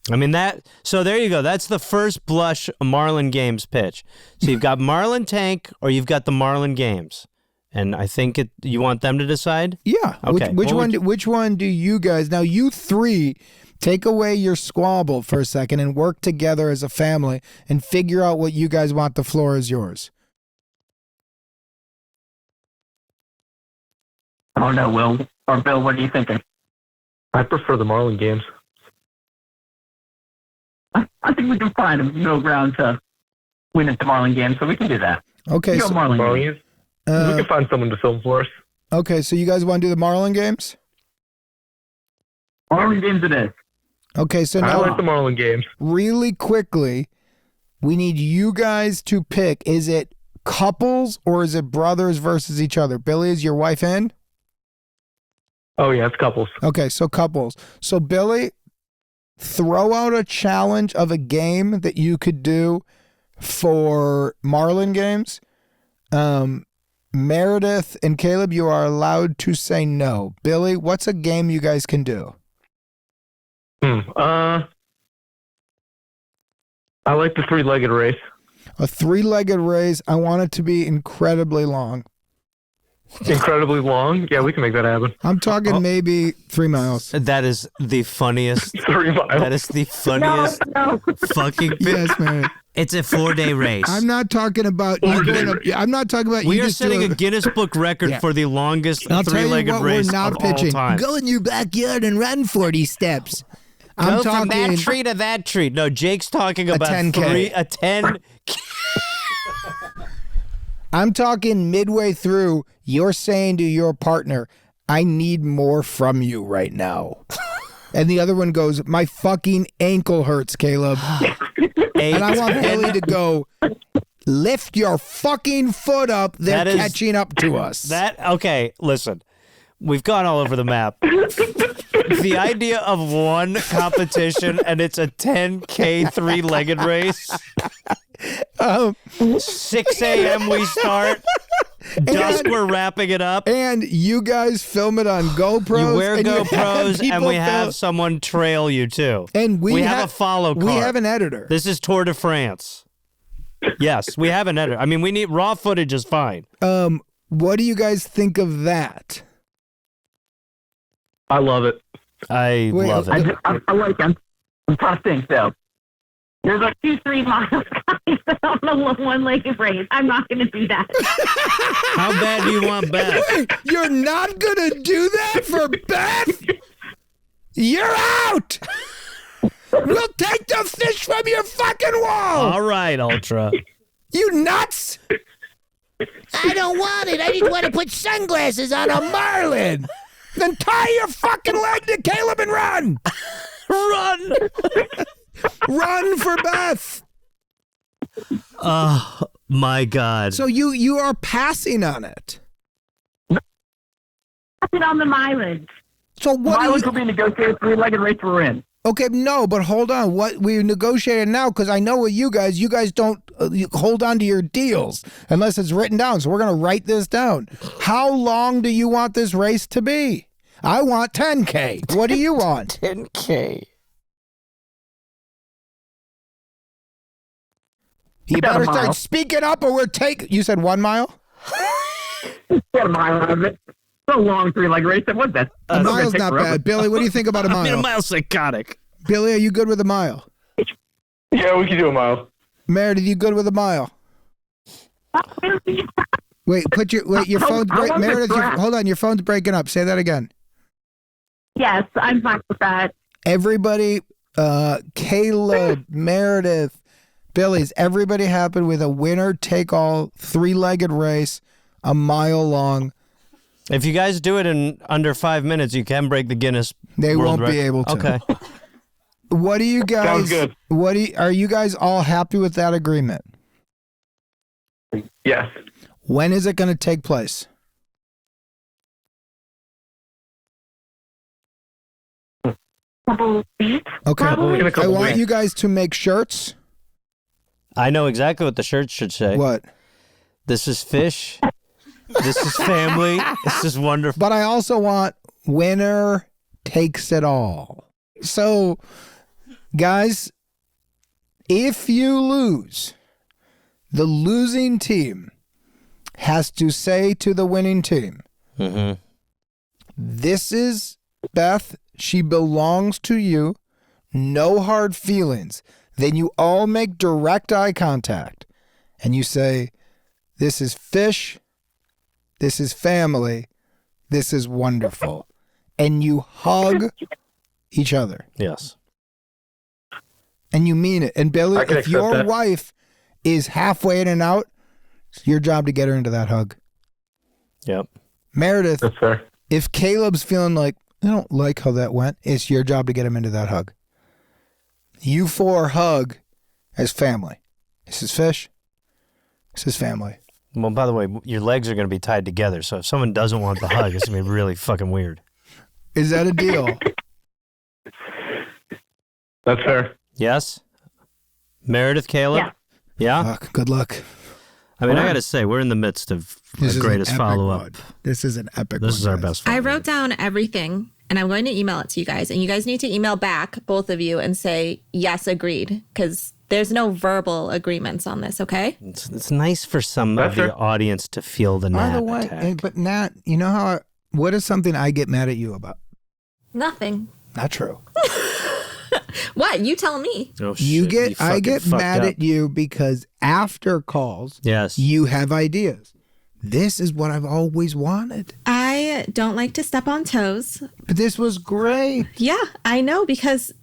I mean so there you go. That's the first blush Marlin Games pitch. So you've got Marlin Tank or you've got the Marlin Games. And I think you want them to decide? Yeah. Okay. Which one do you guys, now you 3 take away your squabble for a second and work together as a family and figure out what you guys want. The floor is yours. I don't know, Will or Bill, what are you thinking? I prefer the Marlin games. I think we can find a middle ground to win at the Marlin game, so we can do that. Okay. Go So, Marlin Marlin game. games. We can find someone to film for us. okay. So you guys want to do the Marlin games? Marlin games it is. Okay. So I now like the Marlin games. really quickly, we need you guys to pick. Is it couples or is it brothers versus each other? Billy, is your wife in? Oh yeah, it's couples. Okay, so couples. So Billy, throw out a challenge of a game that you could do for Marlin games. Meredith and Caleb, you are allowed to say no. Billy, what's a game you guys can do? I like the 3-legged race. A 3-legged race. I want it to be incredibly long. Incredibly long. Yeah, we can make that happen. I'm talking maybe 3 miles. That is the funniest. 3 miles. That is the funniest fucking. Yes, man. It's a 4-day race. I'm not talking about you going up. I'm not talking about We you are just setting doing a Guinness Book record Yeah. for the longest I'll tell you 3-legged what race we're not of pitching. all time. Go in your backyard and run 40 steps. I'm Go from talking that tree to that tree. No, Jake's talking about 10K. a 10. I'm talking midway through, you're saying to your partner, I need more from you right now. And the other one goes, my fucking ankle hurts, Caleb. And I want Billy to go, lift your fucking foot up. They're catching up to us. Okay, listen. We've gone all over the map. The idea of one competition and it's a 10K 3-legged race. 6 a.m. we start. Dusk we're wrapping it up. And you guys film it on GoPros. You wear and you have GoPros and people we have film- someone trail you too. And we have a follow car. We have an editor. This is Tour de France. Yes, we have an editor. I mean, we need raw footage is fine. What do you guys think of that? I love it. I love it. I like them. I'm trying to think, though. There's like 2-3 miles guys on the 1-legged race. I'm not going to do that. How bad do you want Beth? Wait, you're not going to do that for Beth? You're out! We'll take the fish from your fucking wall! All right, Ultra. You nuts? I don't want it. I just want to put sunglasses on a marlin. Then tie your fucking leg to Caleb and run. Run! Run for Beth. Oh my God. So you are passing on it. Passing on the mileage. So what? Mileage will be negotiated 3-legged race we're in. Okay, no, but hold on. What we negotiated now, because I know what you guys don't hold on to your deals unless it's written down. So we're going to write this down. How long do you want this race to be? I want 10K. What do you want? 10K. You About better a mile. start speaking up or we're taking. You said 1 mile? Get a mile out of it. It's a long 3-legged race. What's that? A mile's not bad. Billy, what do you think about a I mean, a mile? mile's psychotic. Billy, are you good with a mile? Yeah, we can do a mile. Meredith, you good with a mile? Wait, your phone's Meredith, hold on, your phone's breaking up. Say that again. Yes, I'm fine with that. Everybody, Caleb, Meredith, Billy's, everybody happy with a winner take all 3-legged race, a mile long. If you guys do it in under 5 minutes, you can break the Guinness. They World won't be Record. able to. Okay. What do you guys? Sounds good. Are you guys all happy with that agreement? Yes. When is it going to take place? Couple weeks. Okay. Probably. In a I couple want weeks. you guys to make shirts. I know exactly what the shirt should say. What? This is fish. This is family. This is wonderful. But I also want winner takes it all. So, guys, if you lose, the losing team has to say to the winning team, Mm-hmm. this is Beth. She belongs to you. No hard feelings. Then you all make direct eye contact and you say, this is fish. This is family. This is wonderful. And you hug each other. Yes. And you mean it. And Billy, I can if your accept that. wife is halfway in and out, it's your job to get her into that hug. Yep. Meredith, That's fair. if Caleb's feeling like, I don't like how that went, it's your job to get him into that hug. You four hug as family. This is fish. This is family. Well, by the way, your legs are going to be tied together, so if someone doesn't want the hug, it's going to be really fucking weird. Is that a deal? That's fair. Yes? Meredith, Caleb? Yeah. Yeah? Fuck, good luck. I mean, I got to say, we're in the midst of This the is greatest an epic follow-up. one. This is an epic This one, is our guys. best I follow-up. wrote down everything and I'm going to email it to you guys. And you guys need to email back, both of you, and say, yes, agreed. Because there's no verbal agreements on this, okay? It's nice for some That's of the fair. audience to feel the By nap the way, attack. but Nat, you know how, what is something I get mad at you about? Nothing. Not true. What? You tell me. Oh, You shit, get, I fucking get fucked mad up. at you because after calls, Yes. you have ideas. This is what I've always wanted. I don't like to step on toes. But this was great. Yeah, I know because,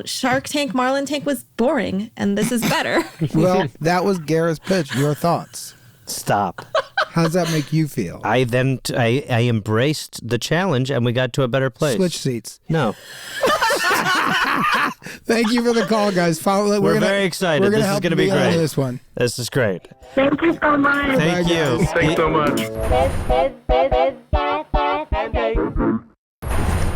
Shark Tank, Marlin Tank was boring and this is better. Well, that was Gareth's pitch. Your thoughts? Stop. How's that make you feel? I embraced the challenge and we got to a better place. Switch seats. No. Thank you for the call, guys. We're very excited. We're gonna This is help gonna you be out of great. this one. This is great. Thank you so much. Thank Bye, you. guys. Thanks so much.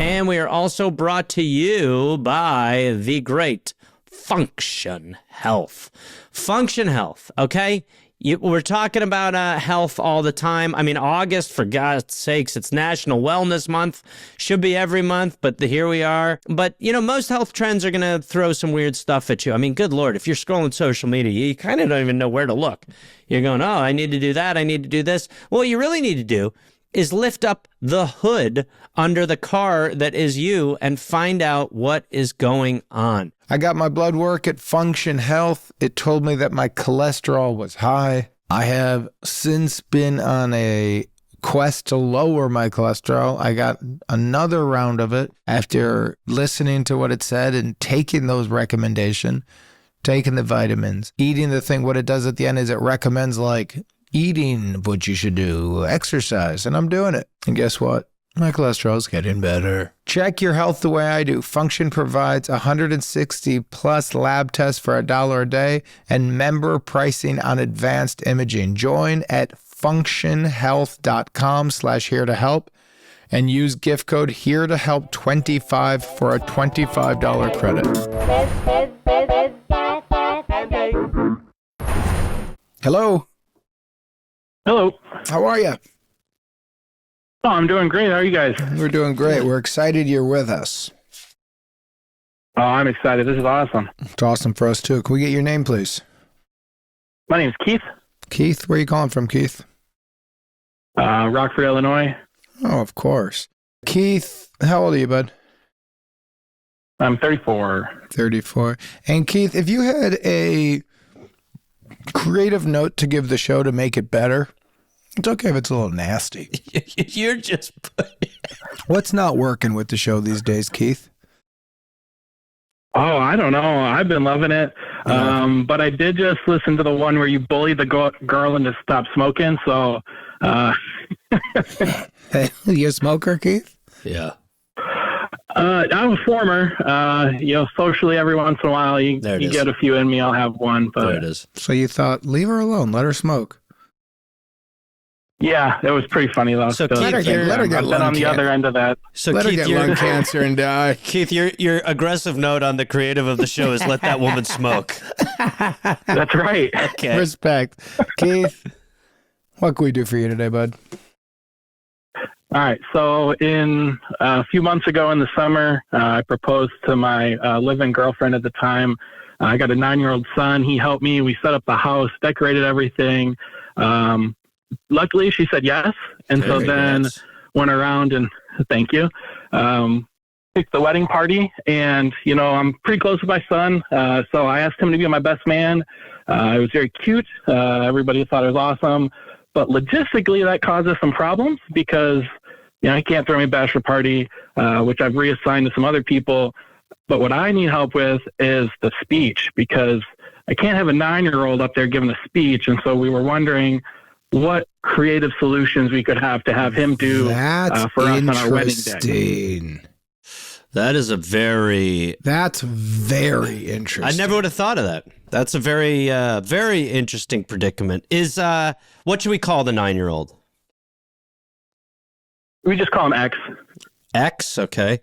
And we are also brought to you by the great Function Health. Function Health, okay? We're talking about health all the time. I mean, August, for God's sakes, it's National Wellness Month. Should be every month, but here we are. But, most health trends are going to throw some weird stuff at you. I mean, good Lord, if you're scrolling social media, you kind of don't even know where to look. You're going, oh, I need to do that. I need to do this. Well, what you really need to do is lift up the hood under the car that is you and find out what is going on. I got my blood work at Function Health. It told me that my cholesterol was high. I have since been on a quest to lower my cholesterol. I got another round of it after listening to what it said and taking those recommendations, taking the vitamins, eating the thing. What it does at the end is it recommends like eating what you should do, exercise, and I'm doing it. And guess what? My cholesterol's getting better. Check your health the way I do. Function provides 160 plus lab tests for $1 a day and member pricing on advanced imaging. Join at functionhealth.com/here to help and use gift code here to help 25 for a $25 credit. Hello. Hello. How are you? Oh, I'm doing great. How are you guys? We're doing great. We're excited you're with us. Oh, I'm excited. This is awesome. It's awesome for us too. Can we get your name, please? My name's Keith. Keith, where are you calling from, Keith? Rockford, Illinois. Oh, of course. Keith, how old are you, bud? I'm 34. 34. And Keith, if you had a creative note to give the show to make it better, it's okay if it's a little nasty. You're just... What's not working with the show these days, Keith? Oh, I don't know. I've been loving it. Yeah. But I did just listen to the one where you bullied the girl into stop smoking. So, Hey, you a smoker, Keith? Yeah. I'm a former. Socially every once in a while, you get a few in me. I'll have one. But There it is. So you thought, leave her alone, let her smoke. yeah, it was pretty funny though. So Still, Keith, I've let her get been lung on the cancer. other end of that. So Let her Keith, get your lung cancer and die. Keith, your aggressive note on the creative of the show is let that woman smoke. That's right. Okay. Respect. Keith, what can we do for you today, bud? All right. So in a few months ago in the summer, I proposed to my live-in girlfriend at the time. I got a 9-year-old son. He helped me. We set up the house, decorated everything. Luckily, she said yes. And so then went around and thank you. Picked the wedding party. And, I'm pretty close with my son. So I asked him to be my best man. It was very cute. Everybody thought it was awesome. But logistically, that caused us some problems because, he can't throw me a bachelor party, which I've reassigned to some other people. But what I need help with is the speech because I can't have a 9-year-old up there giving a speech. And so we were wondering what creative solutions we could have to have him do for us on our wedding day. That's very interesting. I never would have thought of that. That's a very, very interesting predicament. What should we call the 9-year-old? We just call him X. X, okay.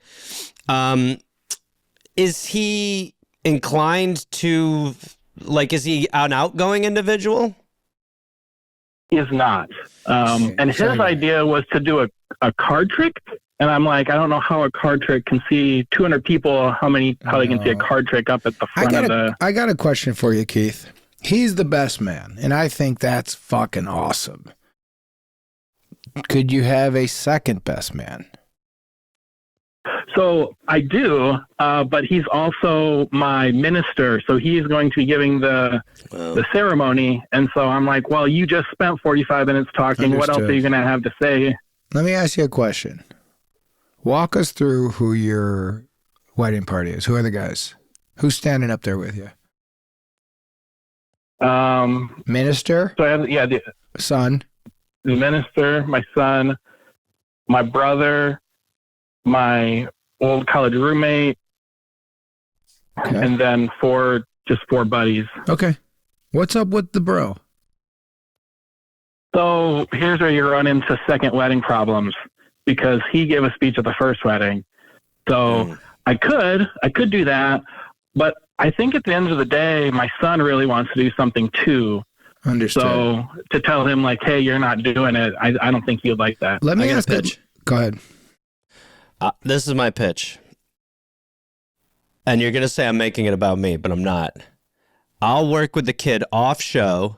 Is he inclined to, is he an outgoing individual? He is not. And his idea was to do a card trick. And I'm like, I don't know how a card trick can see 200 people, how they can see a card trick up at the front of the... I got a question for you, Keith. He's the best man, and I think that's fucking awesome. Could you have a second best man? So I do, but he's also my minister. So he's going to be giving the ceremony. And so I'm like, well, you just spent 45 minutes talking. Understood. What else are you going to have to say? Let me ask you a question. Walk us through who your wedding party is. Who are the guys? Who's standing up there with you? Minister? So I have, the son? The minister, my son, my brother, my old college roommate, and then four buddies. Okay. What's up with the bro? So here's where you run into second wedding problems because he gave a speech at the first wedding. So I could do that, but I think at the end of the day, my son really wants to do something too. Understood. So to tell him like, hey, you're not doing it, I don't think he'd like that. Let me ask a pitch. Go ahead. This is my pitch. And you're going to say I'm making it about me, but I'm not. I'll work with the kid off show,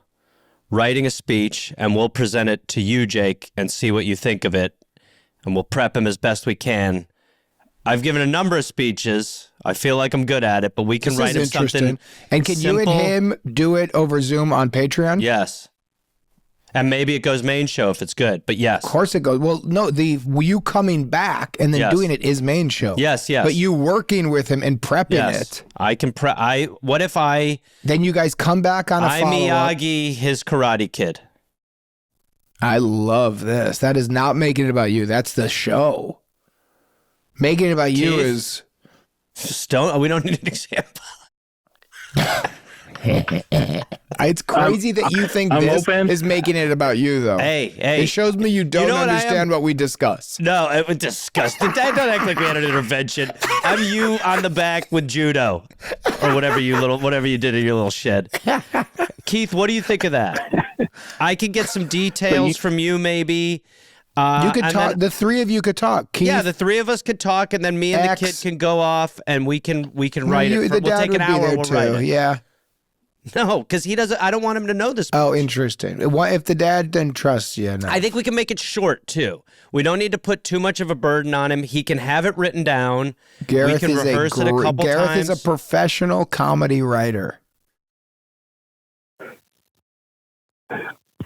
writing a speech, and we'll present it to you, Jake, and see what you think of it. And we'll prep him as best we can. I've given a number of speeches. I feel like I'm good at it, but we can write him something. And can you and him do it over Zoom on Patreon? Yes. And maybe it goes main show if it's good, but yes. Of course it goes. Well, no, you coming back and then doing it is main show. Yes, yes. But you working with him and prepping it. I can what if I... Then you guys come back on a follow-up. Miyagi, his Karate Kid. I love this. That is not making it about you. That's the show. Making it about you is... We don't need an example. It's crazy that you think this is making it about you, though. Hey. It shows me you don't understand what we discuss. No, it was disgusting. Don't act like we had an intervention. I'm you on the back with judo or whatever you did in your little shed. Keith, what do you think of that? I could get some details from you, maybe. You could talk. The three of you could talk. Keith, yeah, the three of us could talk, and then me and the kid can go off, and we can write it. We'll take an hour. We'll write it. Yeah. No, because he doesn't. I don't want him to know this. Oh, interesting. What if the dad didn't trust you? No. I think we can make it short too. We don't need to put too much of a burden on him. He can have it written down. Gareth we can rehearse it a couple Gareth times. is a professional comedy writer.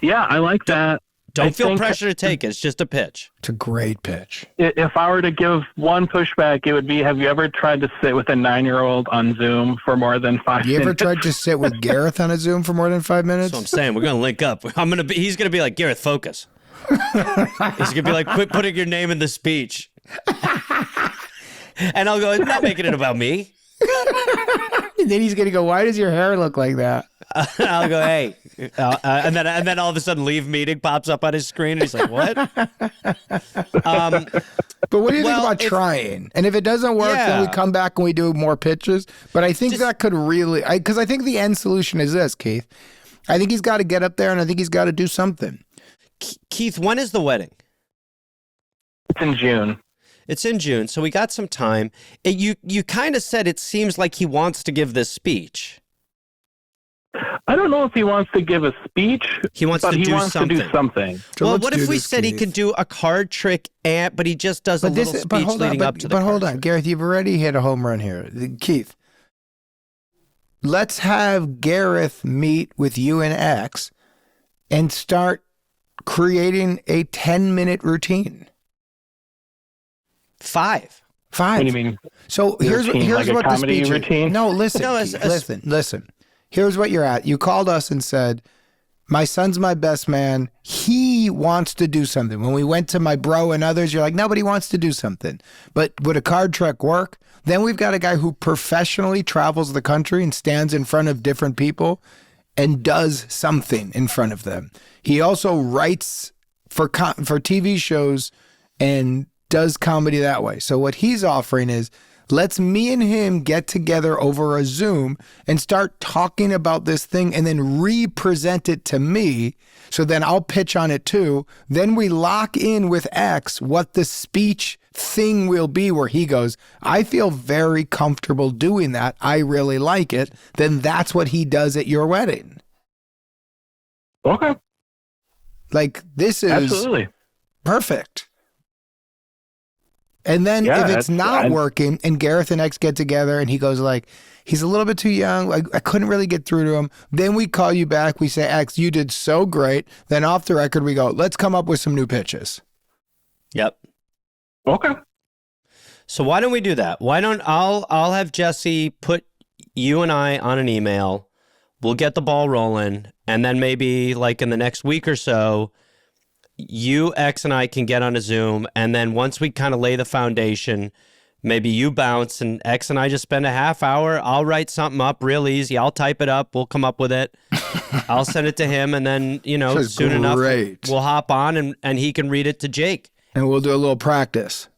Yeah, I like that. Don't feel pressure to take it. It's just a pitch. It's a great pitch. If I were to give one pushback, it would be, have you ever tried to sit with a 9-year-old on Zoom for more than 5 minutes? You ever tried to sit with Gareth on a Zoom for more than 5 minutes? That's what I'm saying. We're going to link up. He's going to be like, Gareth, focus. He's going to be like, quit putting your name in the speech. And I'll go, it's not making it about me. And then he's going to go, why does your hair look like that? I'll go, hey. And then all of a sudden, leave meeting pops up on his screen. And he's like, what? But what do you think about trying? And if it doesn't work, then we come back and we do more pitches. But I think that could really, because I think the end solution is this, Keith. I think he's got to get up there and I think he's got to do something. Keith, when is the wedding? It's in June. It's in June, so we got some time. You kind of said it seems like he wants to give this speech. I don't know if he wants to give a speech. He wants to do something. So well, what if we said he could do a card trick, but he just does a little speech leading up to the But hold card on, trick. Gareth, you've already hit a home run here. Keith, let's have Gareth meet with you and X and start creating a 10-minute routine. 5. What do you mean? So here's like what a comedy the speech routine? is. No, listen, Keith, listen. Here's what you're at. You called us and said, my son's my best man. He wants to do something. When we went to my bro and others, you're like, nobody wants to do something. But would a card trick work? Then we've got a guy who professionally travels the country and stands in front of different people and does something in front of them. He also writes for TV shows and does comedy that way. So what he's offering is, let's me and him get together over a Zoom and start talking about this thing and then re-present it to me. So then I'll pitch on it too. Then we lock in with X what the speech thing will be where he goes, I feel very comfortable doing that. I really like it. Then that's what he does at your wedding. Okay. Like, this is absolutely perfect. And then if it's not working and Gareth and X get together and he goes like, he's a little bit too young, I couldn't really get through to him. Then we call you back. We say, X, you did so great. Then off the record, we go, let's come up with some new pitches. Yep. Okay. So why don't we do that? Why don't I'll have Jesse put you and I on an email. We'll get the ball rolling. And then maybe like in the next week or so, you, X, and I can get on a Zoom, and then once we kind of lay the foundation, maybe you bounce, and X and I just spend a half hour. I'll write something up real easy. I'll type it up. We'll come up with it. I'll send it to him, and then, soon enough, we'll hop on, and he can read it to Jake. And we'll do a little practice.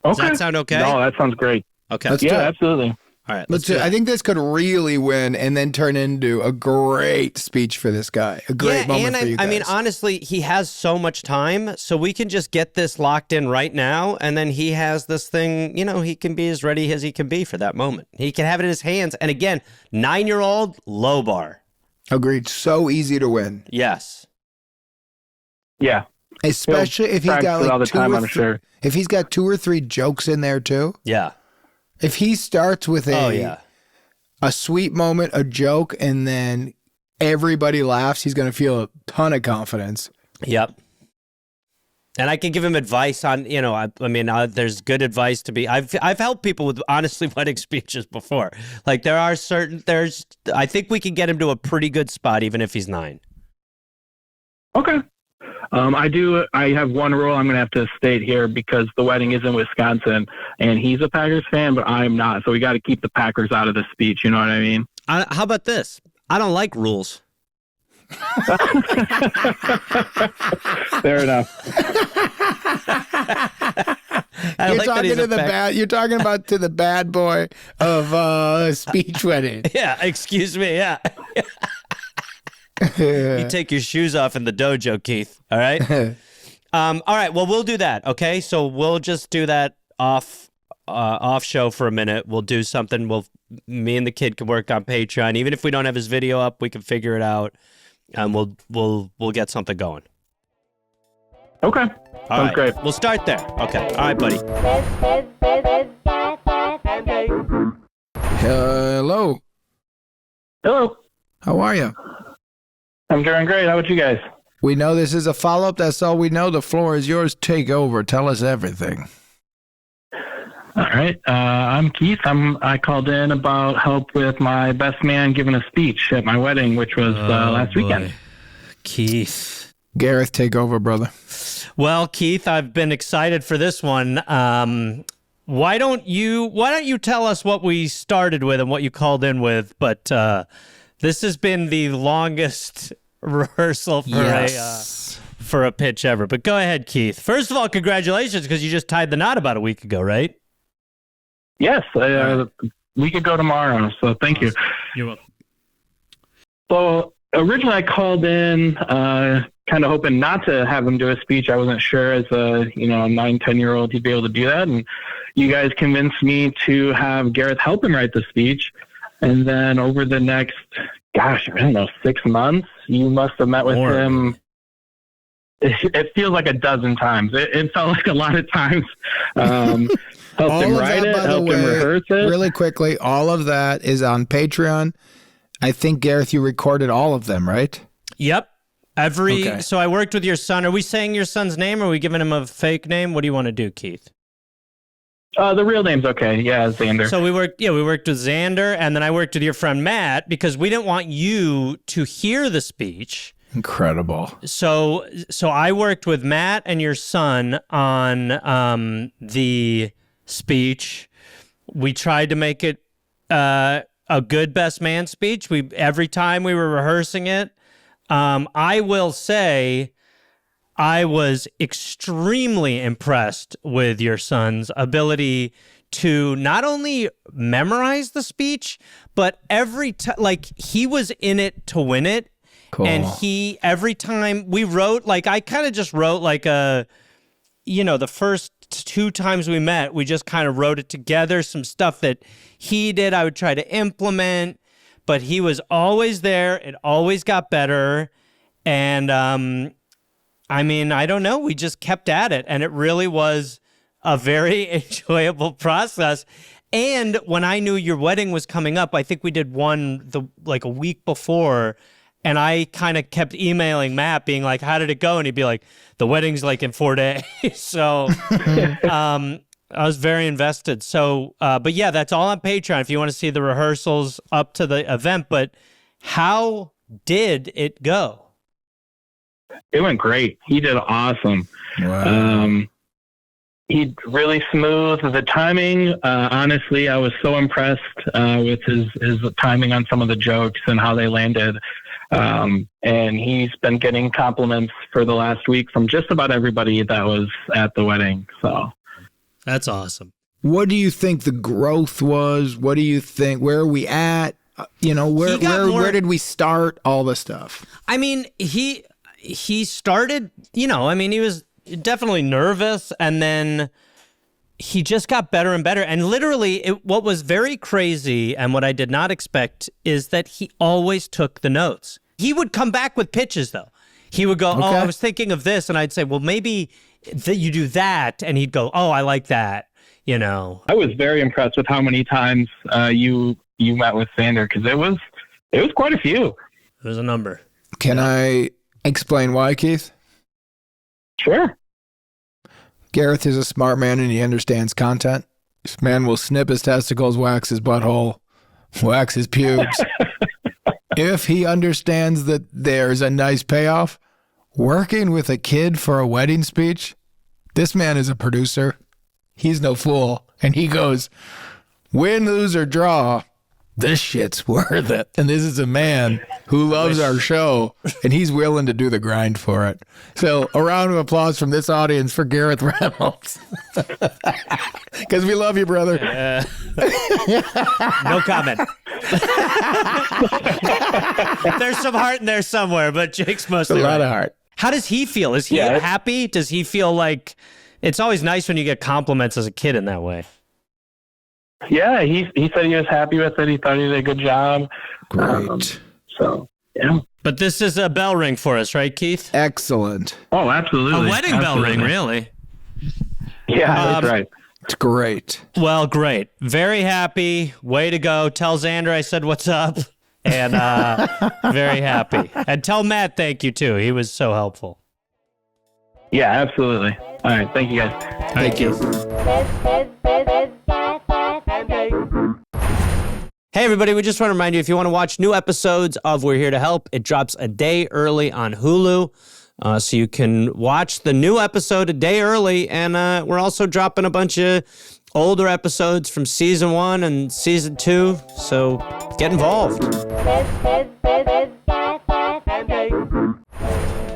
Okay. Does that sound okay? No, that sounds great. Okay. Absolutely. All right, let's do it. I think this could really win and then turn into a great speech for this guy. A great moment for you guys. I mean, honestly, he has so much time, so we can just get this locked in right now, and then he has this thing, he can be as ready as he can be for that moment. He can have it in his hands. And again, 9-year-old, low bar. Agreed. So easy to win. Yes. Yeah. Especially if he's got like if he's got 2 or 3 jokes in there too. Yeah. If he starts with a sweet moment, a joke, and then everybody laughs, he's going to feel a ton of confidence. Yep. And I can give him advice on, there's good advice to be. I've helped people with honestly wedding speeches before. Like I think we can get him to a pretty good spot even if he's 9. Okay. I have one rule I'm going to have to state here because the wedding is in Wisconsin and he's a Packers fan, but I'm not. So we got to keep the Packers out of the speech. You know what I mean? How about this? I don't like rules. Fair enough. You're talking about to the bad boy of speech wedding. Yeah, excuse me. Yeah. You take your shoes off in the dojo, Keith. All right. All right. Well, we'll do that. Okay. So we'll just do that off show for a minute. We'll do something. Me and the kid can work on Patreon. Even if we don't have his video up, we can figure it out, and we'll get something going. Okay. Sounds great. We'll start there. Okay. All right, buddy. Hello. Hello. How are you? I'm doing great. How about you guys? We know this is a follow-up. That's all we know. The floor is yours. Take over. Tell us everything. All right. I'm Keith. I called in about help with my best man giving a speech at my wedding, which was last weekend. Keith. Gareth, take over, brother. Well, Keith, I've been excited for this one. Why don't you tell us what we started with and what you called in with? But this has been the longest rehearsal for a pitch ever. But go ahead, Keith. First of all, congratulations, because you just tied the knot about a week ago, right? Yes, we could go tomorrow. So thank you. You're welcome. So originally I called in kind of hoping not to have him do a speech. I wasn't sure as a 9-10-year-old he'd be able to do that. And you guys convinced me to have Gareth help him write the speech. And then over the next, 6 months, you must have met with him. It feels like a dozen times. It felt like a lot of times. Helped him write it, helped him rehearse it. Really quickly, all of that is on Patreon. I think, Gareth, you recorded all of them, right? Yep. So I worked with your son. Are we saying your son's name, or are we giving him a fake name? What do you want to do, Keith? The real name's okay. Yeah, Xander. So we worked with Xander, and then I worked with your friend Matt because we didn't want you to hear the speech. Incredible. So I worked with Matt and your son on the speech. We tried to make it a good best man speech. Every time we were rehearsing it, I will say I was extremely impressed with your son's ability to not only memorize the speech, but every time, he was in it to win it. Cool. And every time we wrote, I kind of just wrote the first 2 times we met, we just kind of wrote it together. Some stuff that he did, I would try to implement, but he was always there. It always got better. And, I don't know. We just kept at it. And it really was a very enjoyable process. And when I knew your wedding was coming up, I think we did one a week before. And I kind of kept emailing Matt being like, how did it go? And he'd be like, the wedding's in 4 days. So I was very invested. So, but yeah, that's all on Patreon if you want to see the rehearsals up to the event. But how did it go? It went great. He did awesome. Wow. He really smooth. The timing, honestly, I was so impressed with his timing on some of the jokes and how they landed. And he's been getting compliments for the last week from just about everybody that was at the wedding. So that's awesome. What do you think the growth was? What do you think? Where are we at? Where did we start? All the stuff. He started, he was definitely nervous, and then he just got better and better. And literally, what was very crazy and what I did not expect is that he always took the notes. He would come back with pitches, though. He would go, okay. Oh, I was thinking of this. And I'd say, well, maybe you do that. And he'd go, oh, I like that, I was very impressed with how many times you met with Xander, because it was quite a few. It was a number. Can I explain why, Keith? Sure. Gareth is a smart man and he understands content. This man will snip his testicles, wax his butthole, wax his pubes. If he understands that there's a nice payoff, Working with a kid for a wedding speech? This man is a producer. He's no fool. And he goes, win, lose, or draw, this shit's worth it. And this is a man who loves our show, and he's willing to do the grind for it. So a round of applause from this audience for Gareth Reynolds. Because we love you, brother. No comment. There's some heart in there somewhere, but Jake's mostly a lot right. of heart. How does he feel? Is he happy? Does he feel like it's always nice when you get compliments as a kid in that way? Yeah, he said he was happy with it. He thought he did a good job. Great. So, yeah. But this is a bell ring for us, right, Keith? Excellent. Oh, absolutely. A wedding bell ring, really? Yeah, that's right. It's great. Well, great. Very happy. Way to go. Tell Xander I said what's up. And very happy. And tell Matt thank you, too. He was so helpful. Yeah, absolutely. All right. Thank you, guys. Thank you. Hey, everybody, we just want to remind you, if you want to watch new episodes of We're Here to Help, it drops a day early on Hulu. So you can watch the new episode a day early. And we're also dropping a bunch of older episodes from season 1 and season 2. So get involved.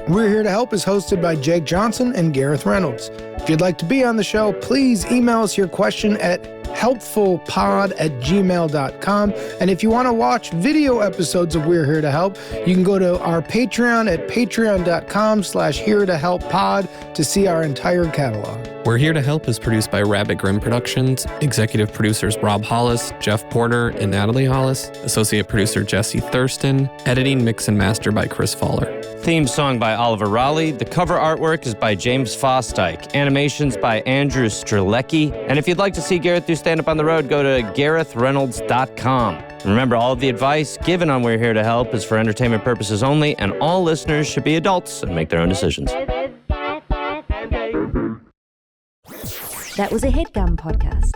We're Here to Help is hosted by Jake Johnson and Gareth Reynolds. If you'd like to be on the show, please email us your question at helpfulpod@gmail.com. And if you want to watch video episodes of We're Here to Help, you can go to our Patreon at patreon.com/here-to-help-pod to see our entire catalog. We're Here to Help is produced by Rabbit Grimm Productions, executive producers Rob Hollis, Jeff Porter, and Natalie Hollis, associate producer Jesse Thurston, editing, mix, and master by Chris Fowler. Theme song by Oliver Raleigh. The cover artwork is by James Fosdyke. Animations by Andrew Strelecki. And if you'd like to see Gareth do stand-up on the road, go to GarethReynolds.com. Remember, all of the advice given on We're Here to Help is for entertainment purposes only, and all listeners should be adults and make their own decisions. That was a HeadGum podcast.